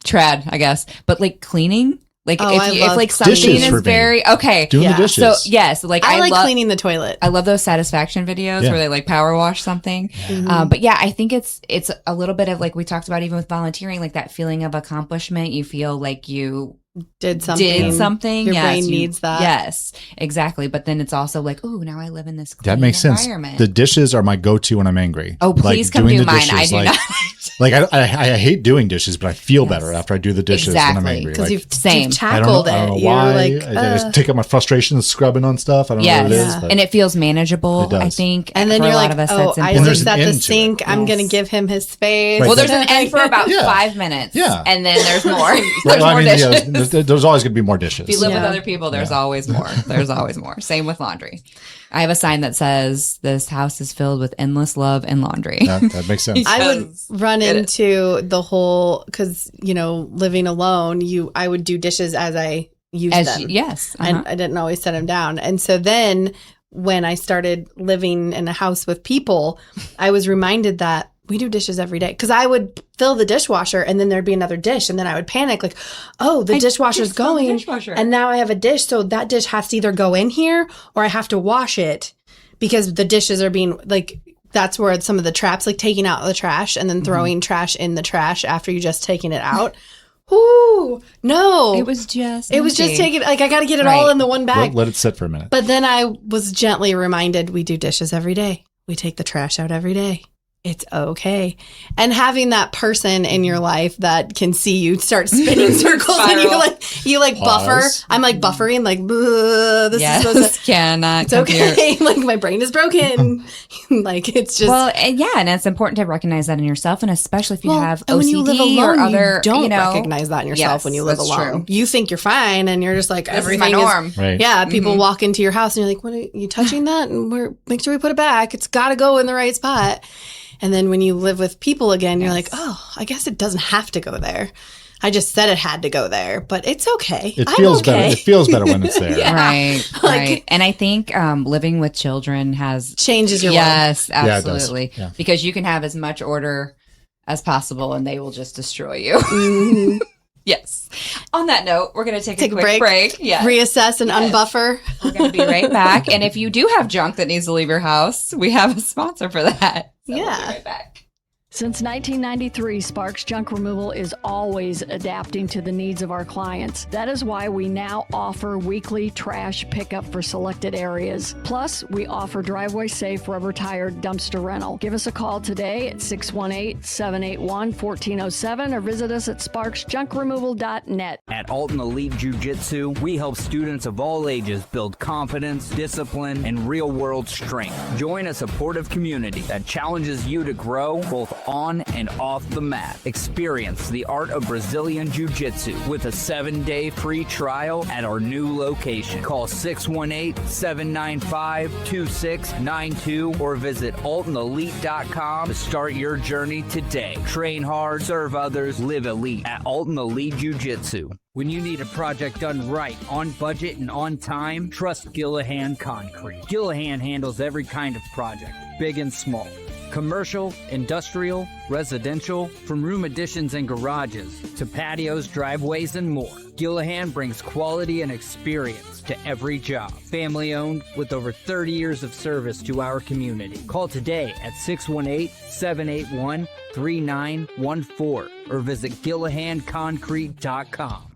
B: trad, I guess, but like cleaning, like
A: Oh, I
B: if
A: love
B: like something
C: dishes for
B: is
C: me.
B: very, okay.
C: Doing
A: Yeah.
C: the dishes.
B: So yes, like
A: I like
B: love,
A: cleaning the toilet.
B: I love those satisfaction videos
C: Yeah.
B: where they like power wash something.
A: Mhm.
B: But yeah, I think it's a little bit of like we talked about even with volunteering, like that feeling of accomplishment. You feel like you
A: Did something.
B: did something.
A: Your
B: Yes,
A: brain
B: you-
A: needs that.
B: Yes, exactly. But then it's also like, oh, now I live in this clean
C: That makes sense.
B: environment.
C: The dishes are my go-to when I'm angry.
B: Oh, please come
C: doing
B: do
C: the
B: mine.
C: dishes,
B: I do
C: like,
B: not.
C: Like I hate doing dishes, but I feel better after I do the dishes when I'm
B: Exactly.
C: angry.
A: Because
C: Like,
A: you've
B: Same.
A: tackled
C: I don't know
A: it.
C: why.
A: You're like,
C: I just take out my frustrations scrubbing on stuff. I don't know
B: Yes,
C: what it is.
A: Yeah.
C: But
B: and it feels manageable.
C: It does.
B: I think,
A: and then
B: for
A: you're
B: a lot
A: like,
B: of us,
A: oh,
B: that's
A: I
B: important.
C: there's
A: just
C: an
A: at the
C: end to
A: sink.
C: it.
A: I'm
B: Yes.
A: going to give him his space.
C: Right.
B: Well, there's an end for about
C: Yeah.
B: 5 minutes.
C: Yeah.
B: And then there's more.
C: Right,
B: There's
C: well, I
B: more
C: mean,
B: dishes.
C: there's always going to be more dishes.
B: If you live with
A: Yeah.
B: other people, there's always more. There's always more. Same with laundry. I have a sign that says, this house is filled with endless love and laundry.
C: That makes sense.
A: I would
B: Because
A: run
B: it-
A: into the whole, because, living alone, I would do dishes as I used them.
B: Yes.
A: And I didn't always set them down. And so then when I started living in a house with people, I was reminded that we do dishes every day. Because I would fill the dishwasher and then there'd be another dish. And then I would panic like, oh, the dishwasher's
B: just filled the
A: going.
B: dishwasher.
A: And now I have a dish. So that dish has to either go in here or I have to wash it because the dishes are being like, that's where some of the traps, like taking out the trash and then throwing trash in the trash after you just taking it out. Ooh, no.
B: It was just
A: just taking, like, I got to get it
B: Right.
A: all in the one bag.
C: Let it sit for a minute.
A: But then I was gently reminded we do dishes every day. We take the trash out every day. It's okay. And having that person in your life that can see you start spinning circles and you like buffer.
C: Pause.
A: I'm like buffering, like, this
B: Yes.
A: is supposed to,
B: Cannot.
A: it's
B: come here.
A: okay. Like my brain is broken. Like it's just.
B: Well, and it's important to recognize that in yourself, and especially if you have
A: and
B: OCD
A: when you live alone,
B: or other,
A: you don't recognize that in yourself
B: Yes,
A: when you live
B: that's
A: alone.
B: true.
A: You think you're fine and you're just like,
B: This is
A: everything
B: my norm.
C: Right.
A: Yeah, people walk into your house and you're like, "What are you touching that?" And make sure we put it back. It's got to go in the right spot. And then when you live with people again, you're like, "Oh, I guess it doesn't have to go there." I just said it had to go there, but it's okay.
C: It
A: I'm
C: feels
A: okay.
C: better. It feels better when it's there.
A: Yeah.
B: Right.
A: Like-
B: Right. And I think living with children
A: Changes your
B: yes,
C: Yeah, it does.
B: absolutely.
C: Yeah.
B: Because you can have as much order as possible and they will just destroy you.
A: Mhm.
B: Yes. On that note, we're going to take a
A: Take a
B: quick break. Yeah.
A: Reassess and
B: Yes.
A: unbuffer.
B: We're going to be right back. And if you do have junk that needs to leave your house, we have a sponsor for that. So we'll be
A: Yeah.
B: right back.
I: Since 1993, Sparks Junk Removal is always adapting to the needs of our clients. That is why we now offer weekly trash pickup for selected areas. Plus, we offer driveway-safe rubber-tired dumpster rental. Give us a call today at 618-781-1407 or visit us at sparksjunkremoval.net.
J: At Alton Elite Jiu-Jitsu, we help students of all ages build confidence, discipline, and real-world strength. Join a supportive community that challenges you to grow both on and off the mat. Experience the art of Brazilian Jiu-Jitsu with a 7-day free trial at our new location. Call 618-795-2692 or visit altonelite.com to start your journey today. Train hard, serve others, live elite at Alton Elite Jiu-Jitsu. When you need a project done right, on budget, and on time, trust Gillahan Concrete. Gillahan handles every kind of project, big and small. Commercial, industrial, residential, from room additions and garages to patios, driveways, and more. Gillahan brings quality and experience to every job. Family owned with over 30 years of service to our community. Call today at 618-781-3914 or visit GillahanConcrete.com.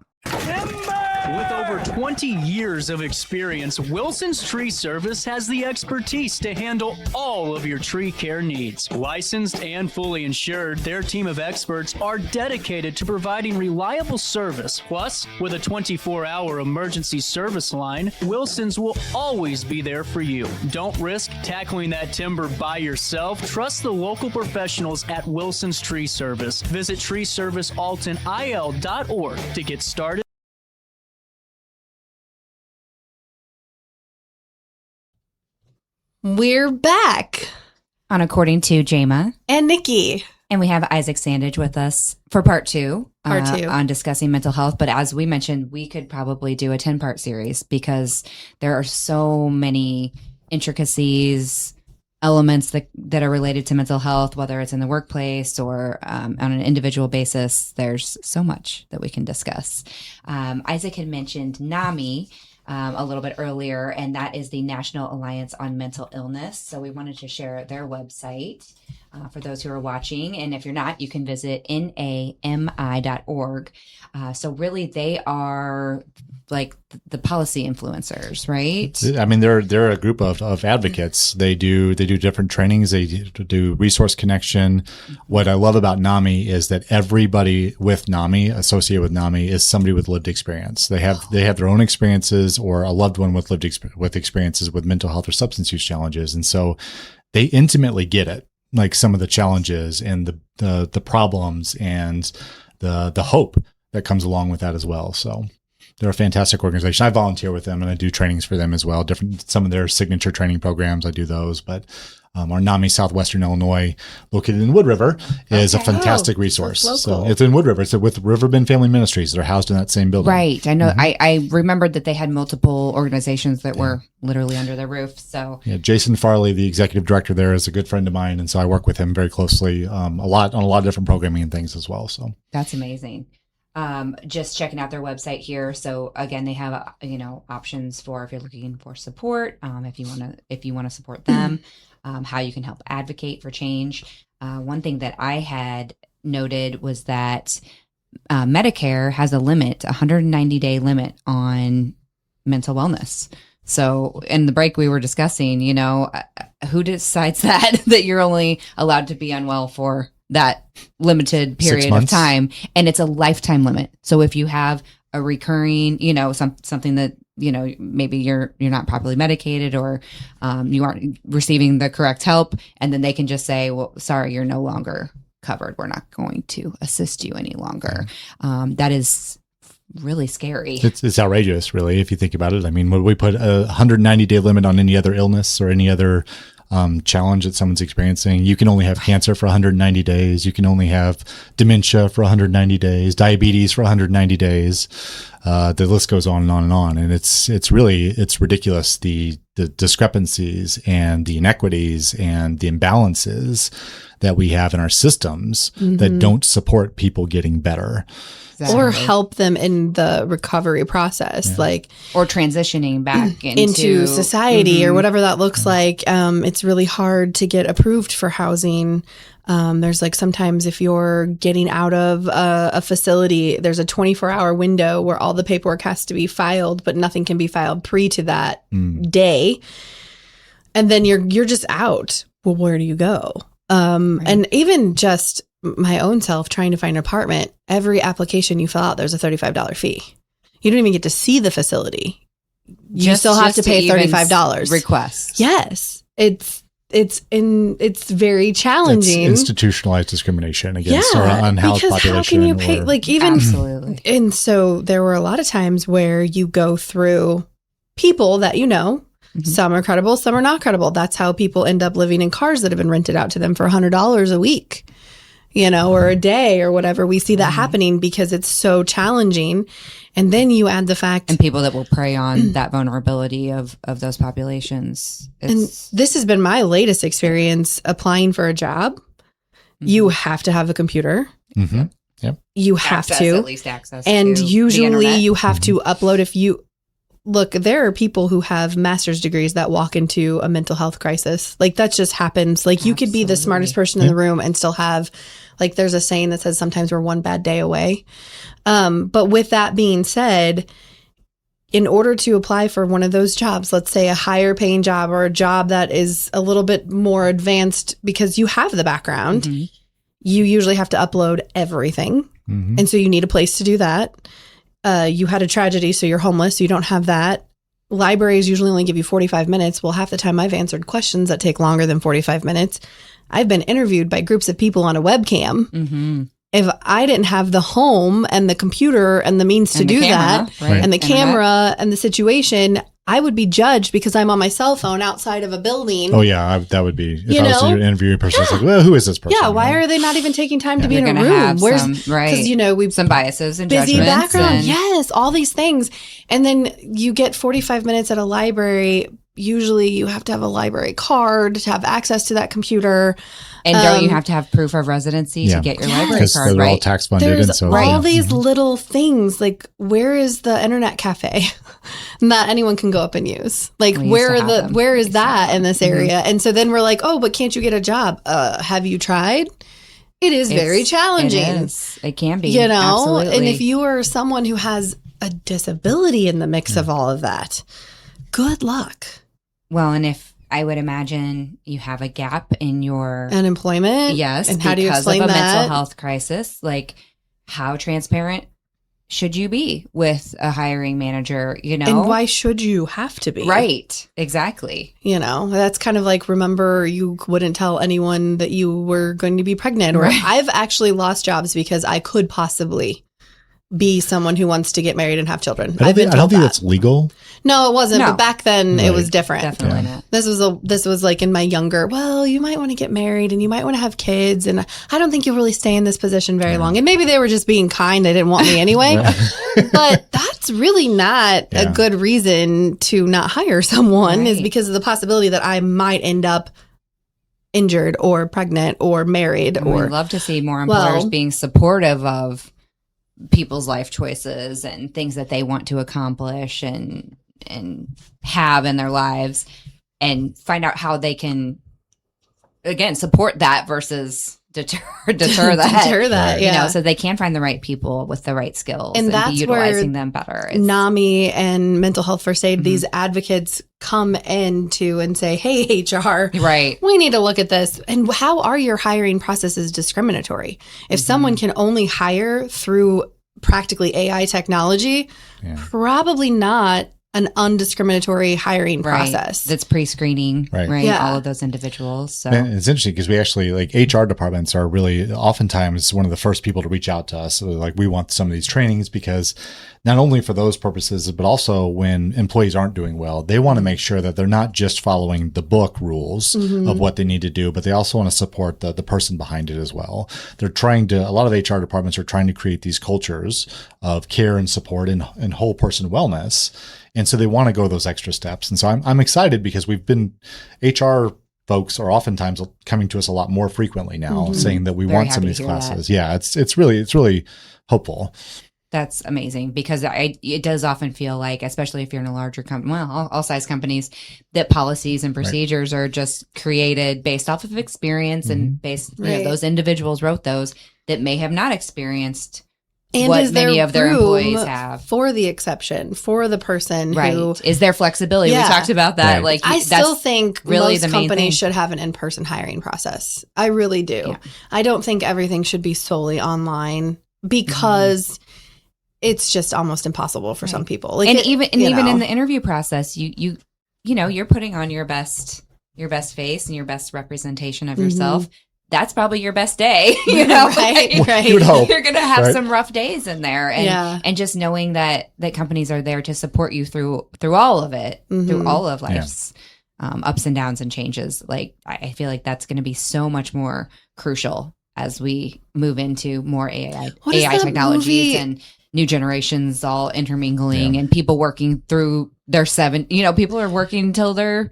F: With over 20 years of experience, Wilson's Tree Service has the expertise to handle all of your tree care needs. Licensed and fully insured, their team of experts are dedicated to providing reliable service. Plus, with a 24-hour emergency service line, Wilson's will always be there for you. Don't risk tackling that timber by yourself. Trust the local professionals at Wilson's Tree Service. Visit treeservicealtonil.org to get started.
A: We're back.
B: On According to Jama.
A: And Nikki.
B: And we have Isaac Sandidge with us for part two.
A: Part two.
B: On discussing mental health. But as we mentioned, we could probably do a 10-part series because there are so many intricacies, elements that are related to mental health, whether it's in the workplace or on an individual basis. There's so much that we can discuss. Isaac had mentioned NAMI a little bit earlier, and that is the National Alliance on Mental Illness. So we wanted to share their website for those who are watching. And if you're not, you can visit nami.org. So really, they are like the policy influencers, right?
C: I mean, they're a group of advocates. They do different trainings. They do resource connection. What I love about NAMI is that everybody with NAMI, associated with NAMI, is somebody with lived experience. They have their own experiences or a loved one with experiences with mental health or substance use challenges, and so they intimately get it, like some of the challenges and the problems and the hope that comes along with that as well. So they're a fantastic organization. I volunteer with them and I do trainings for them as well. Some of their signature training programs, I do those, but our NAMI Southwestern Illinois, located in Wood River, is a fantastic resource. So it's in Wood River. It's with RiverBend Family Ministries. They're housed in that same building.
B: Right. I know. I remembered that they had multiple organizations that were literally under their roof. So
C: yeah, Jason Farley, the executive director there, is a good friend of mine, and so I work with him very closely on a lot of different programming and things as well. So
B: that's amazing. Just checking out their website here. So again, they have options for if you're looking for support, if you want to support them, how you can help advocate for change. One thing that I had noted was that Medicare has a 190-day limit on mental wellness. So in the break we were discussing, who decides that you're only allowed to be unwell for that limited period of time, and it's a lifetime limit. So if you have a recurring, something that, maybe you're not properly medicated or you aren't receiving the correct help, and then they can just say, well, sorry, you're no longer covered. We're not going to assist you any longer. That is really scary.
C: It's outrageous, really, if you think about it. I mean, would we put a 190-day limit on any other illness or any other challenge that someone's experiencing. You can only have cancer for 190 days. You can only have dementia for 190 days, diabetes for 190 days. The list goes on and on and on. And it's ridiculous, the discrepancies and the inequities and the imbalances that we have in our systems that don't support people getting better.
B: Exactly.
A: Or help them in the recovery process,
B: or transitioning back
A: into society or whatever that looks like. It's really hard to get approved for housing. There's sometimes if you're getting out of a facility, there's a 24-hour window where all the paperwork has to be filed, but nothing can be filed pre to that day. And then you're just out. Well, where do you go? And even just my own self trying to find an apartment, every application you fill out, there's a $35 fee. You don't even get to see the facility. You still have to pay $35.
B: Requests.
A: Yes. It's very challenging.
C: It's institutionalized discrimination against our unhoused
A: because
C: population.
A: How can you pay
B: Absolutely.
A: And so there were a lot of times where you go through people that some are credible, some are not credible. That's how people end up living in cars that have been rented out to them for $100 a week, or a day or whatever. We see that happening because it's so challenging. And then you add the fact,
B: and people that will prey on that vulnerability of those populations.
A: And this has been my latest experience applying for a job. You have to have a computer.
C: Yep.
A: You have
B: at least access.
A: And
B: to
A: usually you have to upload look, there are people who have master's degrees that walk into a mental health crisis. That just happens. You could be the smartest person in the room and still have, there's a saying that says sometimes we're one bad day away. But with that being said, in order to apply for one of those jobs, let's say a higher paying job or a job that is a little bit more advanced because you have the background, you usually have to upload everything. And so you need a place to do that. You had a tragedy, so you're homeless, so you don't have that. Libraries usually only give you 45 minutes. Well, half the time I've answered questions that take longer than 45 minutes. I've been interviewed by groups of people on a webcam. If I didn't have the home and the computer and the means to do that, and the camera and the situation, I would be judged because I'm on my cell phone outside of a building.
C: Oh, yeah. That would be, if I was an interviewing person, it's well, who is this person?
A: Yeah, why are they not even taking time to be in a room?
B: Have because,
A: we've
B: some biases and
A: busy
B: judgments.
A: Background. Yes, all these things. And then you get 45 minutes at a library. Usually you have to have a library card to have access to that computer.
B: And don't you have to have proof of residency to get your library card,
C: they're all tax funded.
A: There's
C: and so
A: all these little things, where is the internet cafe that anyone can go up and use? Where is that in this area? And so then we're like, oh, but can't you get a job? Have you tried? It's very challenging.
B: It can be.
A: Absolutely. And if you are someone who has a disability in the mix of all of that, good luck.
B: Well, and if I would imagine you have a gap in your
A: unemployment.
B: Yes.
A: And how do you explain
B: because of a
A: that?
B: mental health crisis, how transparent should you be with a hiring manager,
A: And why should you have to be?
B: Right. Exactly.
A: That's kind of remember you wouldn't tell anyone that you were going to be pregnant. Or I've actually lost jobs because I could possibly be someone who wants to get married and have children.
C: I don't think that's legal.
A: No, it wasn't.
B: No.
A: But back then it was different.
B: Definitely not.
A: This was in my younger, you might want to get married and you might want to have kids. And I don't think you'll really stay in this position very long. And maybe they were just being kind. They didn't want me anyway. But that's really not a good reason to not hire someone is because of the possibility that I might end up injured or pregnant or married.
B: And we'd love to see more employers being supportive of people's life choices and things that they want to accomplish and have in their lives, and find out how they can again support that versus deter that so they can find the right people with the right skills and
A: that's
B: be utilizing them better.
A: NAMI and mental health first aid, these advocates come into and say, hey, HR, we need to look at this. And how are your hiring processes discriminatory? If someone can only hire through practically AI technology, probably not an undiscriminatory hiring process.
B: That's pre-screening, right?
A: Yeah.
B: All of those individuals. So
C: And it's interesting because we actually, like, HR departments are really oftentimes one of the first people to reach out to us. So, like, we want some of these trainings because not only for those purposes, but also when employees aren't doing well, they want to make sure that they're not just following the book rules of what they need to do, but they also want to support the person behind it as well. They're trying to, a lot of HR departments are trying to create these cultures of care and support and whole person wellness. And so they want to go those extra steps. And so I'm excited because HR folks are oftentimes coming to us a lot more frequently now saying that we want some of these classes. Yeah, it's really hopeful.
B: that's amazing because it does often feel like, especially if you're in a larger company, well, all size companies, that policies and procedures are just created based off of experience and based, you know, those individuals wrote those that may have not experienced
A: and
B: what many of their employees have.
A: For the exception, for the person who
B: is there flexibility. We talked about that. Like,
A: I still think
B: really
A: most companies should have an in-person hiring process. I really do. Yeah. I don't think everything should be solely online because it's just almost impossible for some people. Like,
B: and even in the interview process, you know, you're putting on your best face and your best representation of yourself. That's probably your best day, you know.
A: Right.
C: You would hope,
B: you're going to have some rough days in there, and just knowing that companies are there to support you through all of it, through all of life's ups and downs and changes. Like, I feel like that's going to be so much more crucial as we move into more AI technologies and new generations all intermingling and people working through their people are working until they're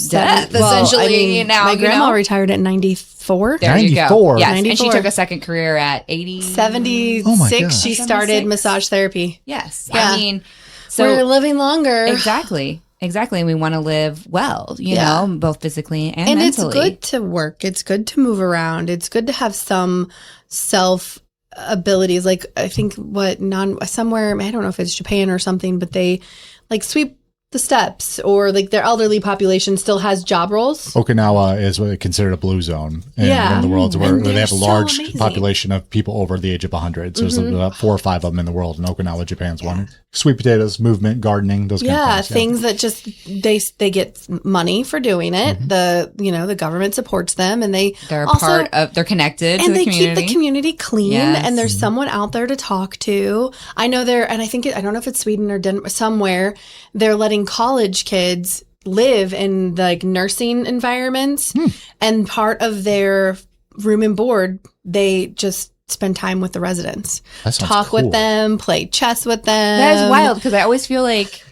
B: death, essentially. I mean, now,
A: my grandma retired at 94.
B: There you go. Yes,
A: 94.
B: and she took a second career at
A: 76.
C: Oh my gosh.
A: She started massage therapy.
B: Yes.
A: Yeah.
B: I mean, so
A: we're living longer.
B: Exactly. And we want to live well, you know, both physically and mentally.
A: It's good to work. It's good to move around. It's good to have some self abilities. Like, I think somewhere, I don't know if it's Japan or something, but they like sweep the steps, or like their elderly population still has job roles.
C: Okinawa is what considered a blue zone in the world, where they have a large population of people over the age of 100. So there's about 4 or 5 of them in the world, and Okinawa, Japan's one. Sweet potatoes, movement, gardening, those kind of things.
A: Things that just they get money for doing it. The government supports them, and they're
B: connected
A: and
B: to the community.
A: They keep the community clean, and there's someone out there to talk to. I know I don't know if it's Sweden or Denmark, somewhere they're letting college kids live in like nursing environments, and part of their room and board, they just spend time with the residents, talk with them, play chess with them.
B: That is wild, because I always feel like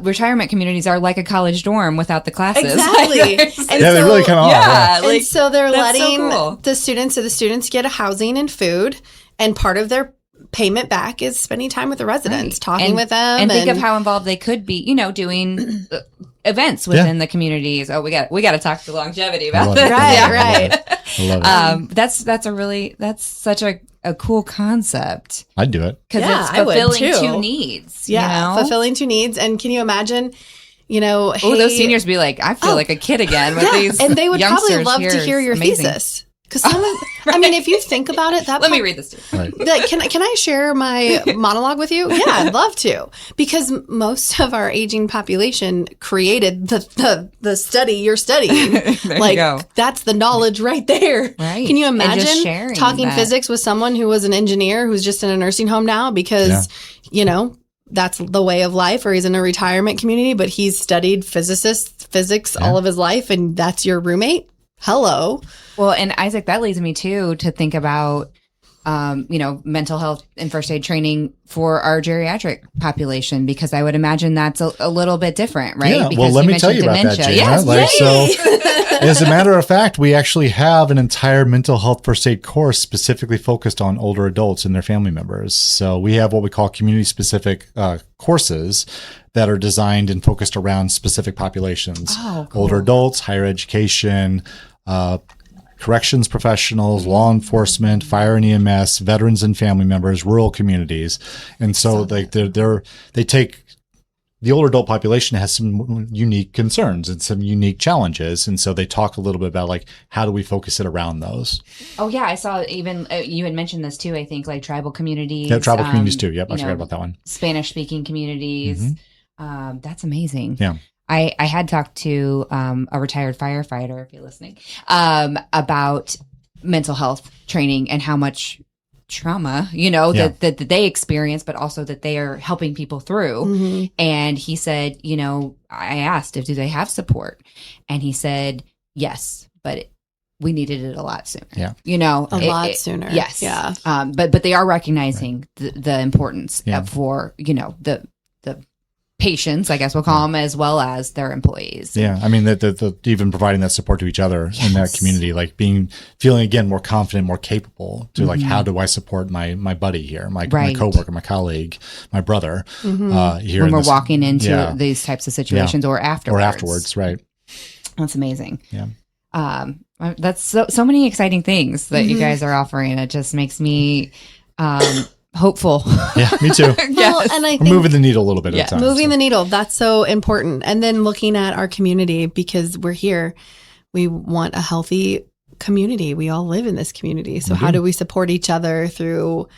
B: retirement communities are like a college dorm without the classes.
A: Exactly.
C: They really kind of are.
A: And so they're letting the students get a housing and food, and part of their payment back is spending time with the residents, talking with them,
B: and think of how involved they could be, doing events within the communities. Oh, we got to talk to longevity about this.
A: Right.
C: I love it.
B: That's such a cool concept.
C: I'd do it
B: because it's fulfilling two needs.
A: Fulfilling two needs. And can you imagine?
B: Those seniors be like, I feel like a kid again with these,
A: and they would probably
B: youngsters
A: love to hear your thesis. Because I mean, if you think about it,
B: let me read this to you.
A: Right. Can I share my monologue with you? Yeah, I'd love to. Because most of our aging population created the study you're studying.
B: Like,
A: that's the knowledge right there.
B: Right.
A: Can you imagine talking physics with someone who was an engineer who's just in a nursing home now because, that's the way of life, or he's in a retirement community, but he's studied physics all of his life, and that's your roommate? Hello.
B: Well, and Isaac, that leads me to think about, mental health and first aid training for our geriatric population, because I would imagine that's a little bit different, right?
C: Yeah.
B: Because
C: well, let me tell you about that, Jana.
B: Yes,
C: so, as a matter of fact, we actually have an entire mental health first aid course specifically focused on older adults and their family members. So we have what we call community-specific courses that are designed and focused around specific populations.
B: Oh, cool.
C: Older adults, higher education, corrections professionals, law enforcement, fire and EMS, veterans and family members, rural communities. And so they take the older adult population has some unique concerns and some unique challenges. And so they talk a little bit about like, how do we focus it around those?
B: Oh yeah. I saw even, you had mentioned this too, I think, like tribal communities.
C: Yeah, tribal communities too. Yep. I forgot about that one.
B: Spanish speaking communities. That's amazing.
C: Yeah.
B: I had talked to a retired firefighter, if you're listening, about mental health training and how much trauma, that they experience, but also that they are helping people through.
A: Mm-hmm.
B: And he said, I asked do they have support? And he said, yes, but we needed it a lot sooner.
C: Yeah.
A: A lot sooner.
B: Yes.
A: Yeah.
B: But they are recognizing the importance for, the patients, I guess we'll call them, as well as their employees.
C: Yeah. I mean, the even providing that support to each other in that community, like feeling again, more confident, more capable to like, how do I support my buddy here, my coworker, my colleague, my brother, here
B: when we're walking into these types of situations or afterwards.
C: Right.
B: That's amazing.
C: Yeah.
B: That's so many exciting things that you guys are offering. It just makes me hopeful.
C: Yeah, me too.
A: Well, and I think
C: we're moving the needle a little bit at a time.
A: Moving the needle, that's so important. And then looking at our community, because we're here, we want a healthy community. We all live in this community. So how do we support each other through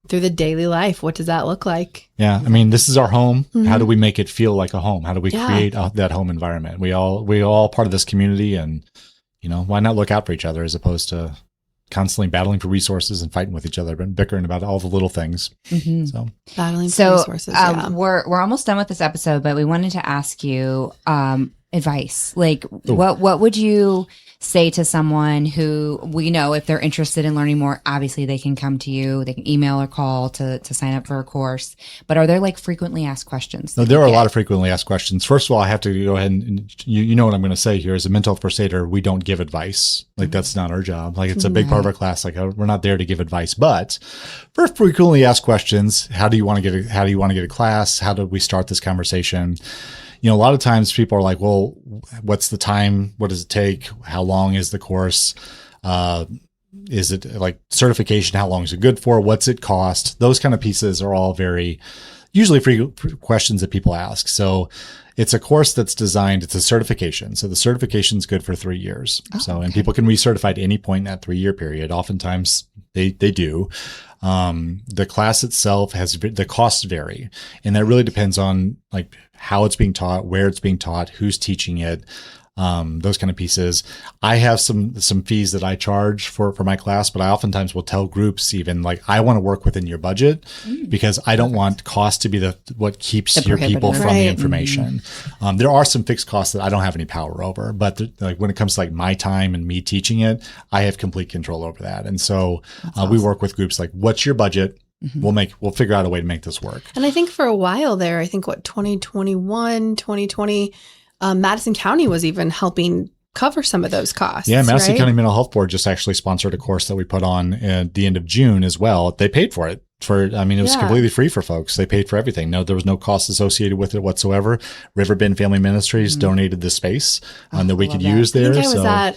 A: the daily life? What does that look like?
C: Yeah. I mean, this is our home. How do we make it feel like a home? How do we create that home environment? We all part of this community, and why not look out for each other as opposed to constantly battling for resources and fighting with each other, but bickering about all the little things. So
A: battling for resources.
B: We're almost done with this episode, but we wanted to ask you advice. Like, what would you say to someone who, we know if they're interested in learning more, obviously they can come to you, they can email or call to sign up for a course, but are there like frequently asked questions?
C: No, there are a lot of frequently asked questions. First of all, I have to go ahead and you know what I'm going to say here. As a mental health first aider, we don't give advice. Like that's not our job. Like it's a big part of our class. Like we're not there to give advice, but for frequently asked questions, how do you want to get a class? How do we start this conversation? A lot of times people are like, well, what's the time? What does it take? How long is the course? Is it like certification? How long is it good for? What's it cost? Those kind of pieces are all very usually free questions that people ask. So it's a course that's designed, it's a certification. So the certification is good for 3 years. And people can recertify at any point in that 3-year period. Oftentimes they do. The class itself the costs vary, and that really depends on like how it's being taught, where it's being taught, who's teaching it, those kind of pieces. I have some fees that I charge for my class, but I oftentimes will tell groups even like, I want to work within your budget because I don't want cost to be what keeps your people from the information. There are some fixed costs that I don't have any power over, but like when it comes to like my time and me teaching it, I have complete control over that. And so we work with groups like, what's your budget? We'll figure out a way to make this work.
A: And I think for a while there, 2021, 2020, Madison County was even helping cover some of those costs.
C: Yeah, Madison County Mental Health Board just actually sponsored a course that we put on at the end of June as well. They paid for it. It was completely free for folks. They paid for everything. No, there was no cost associated with it whatsoever. RiverBend Family Ministries donated the space that we could use there.
A: I think I was at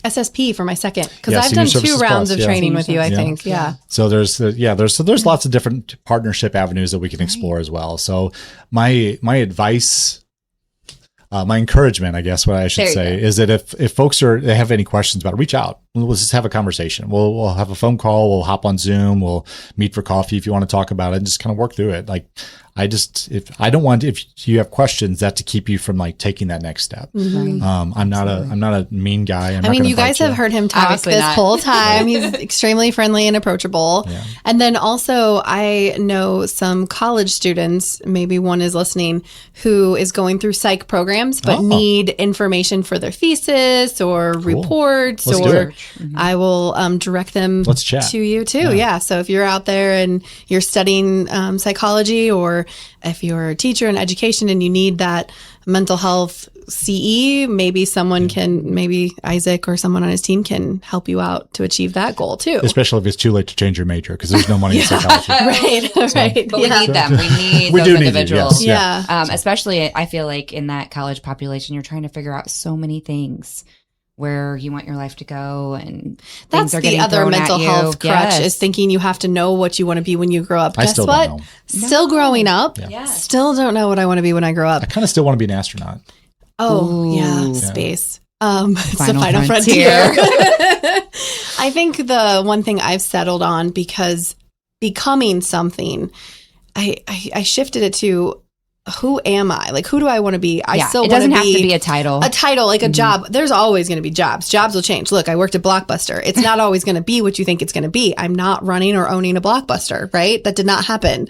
A: SSP for my second, because I've done 2 rounds of training with you, I think. Yeah. So
C: there's lots of different partnership avenues that we can explore as well. So my advice, my encouragement, I guess what I should say, is that if folks they have any questions about it, reach out. We'll just have a conversation. We'll have a phone call. We'll hop on Zoom. We'll meet for coffee if you want to talk about it and just kind of work through it. Like if you have questions, that to keep you from like taking that next step. I'm not a mean guy.
A: You guys have heard him talk whole time. He's extremely friendly and approachable. Yeah. And then also I know some college students, maybe one is listening, who is going through psych programs, but need information for their thesis or reports or I will direct them to you too. Yeah. So if you're out there and you're studying psychology, or if you're a teacher in education and you need that mental health CE, maybe maybe Isaac or someone on his team can help you out to achieve that goal too.
C: Especially if it's too late to change your major, because there's no money in psychology.
A: Right.
B: But we need them. We need those individuals.
A: Yes.
B: Especially, I feel like in that college population, you're trying to figure out so many things. Where you want your life to go, and
A: that's the other mental health crutch is thinking you have to know what you want to be when you grow up. Guess what? Don't know. Still growing up. Yeah. Still don't know what I want to be when I grow up.
C: I kind of still want to be an astronaut.
A: Space. It's the final frontier. I think the one thing I've settled on, because becoming something, I shifted it to who am I? Like, who do I want to be? I still
B: it
A: want
B: doesn't have to be a title.
A: A title, like a job. There's always going to be jobs. Jobs will change. Look, I worked at Blockbuster. It's not always going to be what you think it's going to be. I'm not running or owning a Blockbuster, right? That did not happen.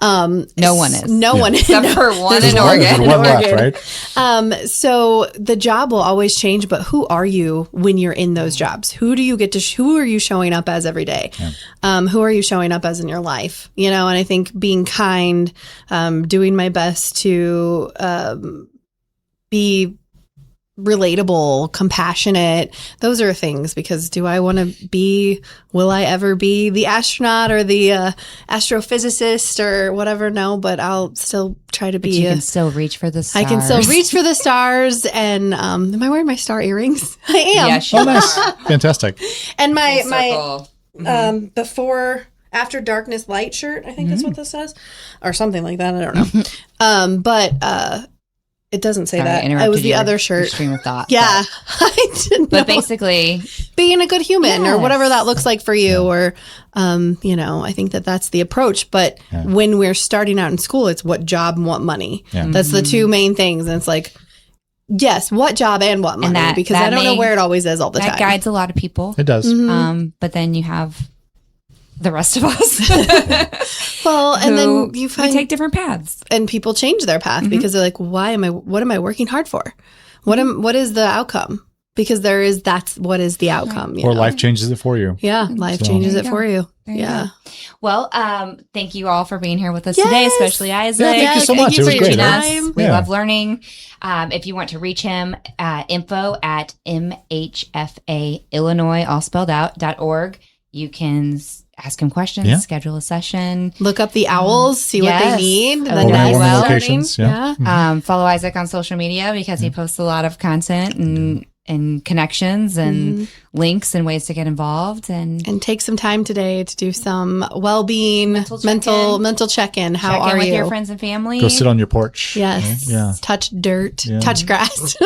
B: No one is.
A: No one is.
B: Except for one in Oregon.
C: There's one left, right?
A: So the job will always change, but who are you when you're in those jobs? Who do you get to, who are you showing up as every day? Who are you showing up as in your life? You know, and I think being kind, doing my best to be relatable, compassionate, those are things, because will I ever be the astronaut or the astrophysicist or whatever? No, but I'll still try to be.
B: But you can still reach for the stars.
A: I can still reach for the stars. And am I wearing my star earrings? I am.
B: Yes,
C: Oh, nice. Fantastic.
A: And my before After Darkness Light shirt, I think that's what this says, or something like that. I don't know. But it doesn't say that. It was the other shirt.
B: Stream of thought.
A: Yeah. I didn't know.
B: But basically,
A: being a good human or whatever that looks like for you, or, you know, I think that's the approach. But when we're starting out in school, it's what job and what money. That's the two main things. And it's like, yes, what job and what money, because I don't know where it always is all the time.
B: That guides a lot of people.
C: It does.
B: But then you have the rest of us.
A: Well, and then you find
B: we take different paths,
A: and people change their path because they're like, what am I working hard for? What is the outcome? Because that's what is the outcome.
C: Or life changes it for you.
A: Yeah. Life changes it for you. Yeah.
B: Well, thank you all for being here with us today, especially Isaac.
C: Yeah, thank you so much.
A: Thank you for your
C: great.
A: time.
B: We love learning. If you want to reach him, info@mhfaillinois, all spelled out, .org. You can ask him questions, schedule a session.
A: Look up the owls, see what they need.
B: The night
C: locations.
B: Follow Isaac on social media because he posts a lot of content and connections and links and ways to get involved. And
A: take some time today to do some well-being, mental check-in. How are you?
B: With your friends and family.
C: Go sit on your porch.
A: Yes.
C: Yeah.
A: Touch dirt. Touch grass.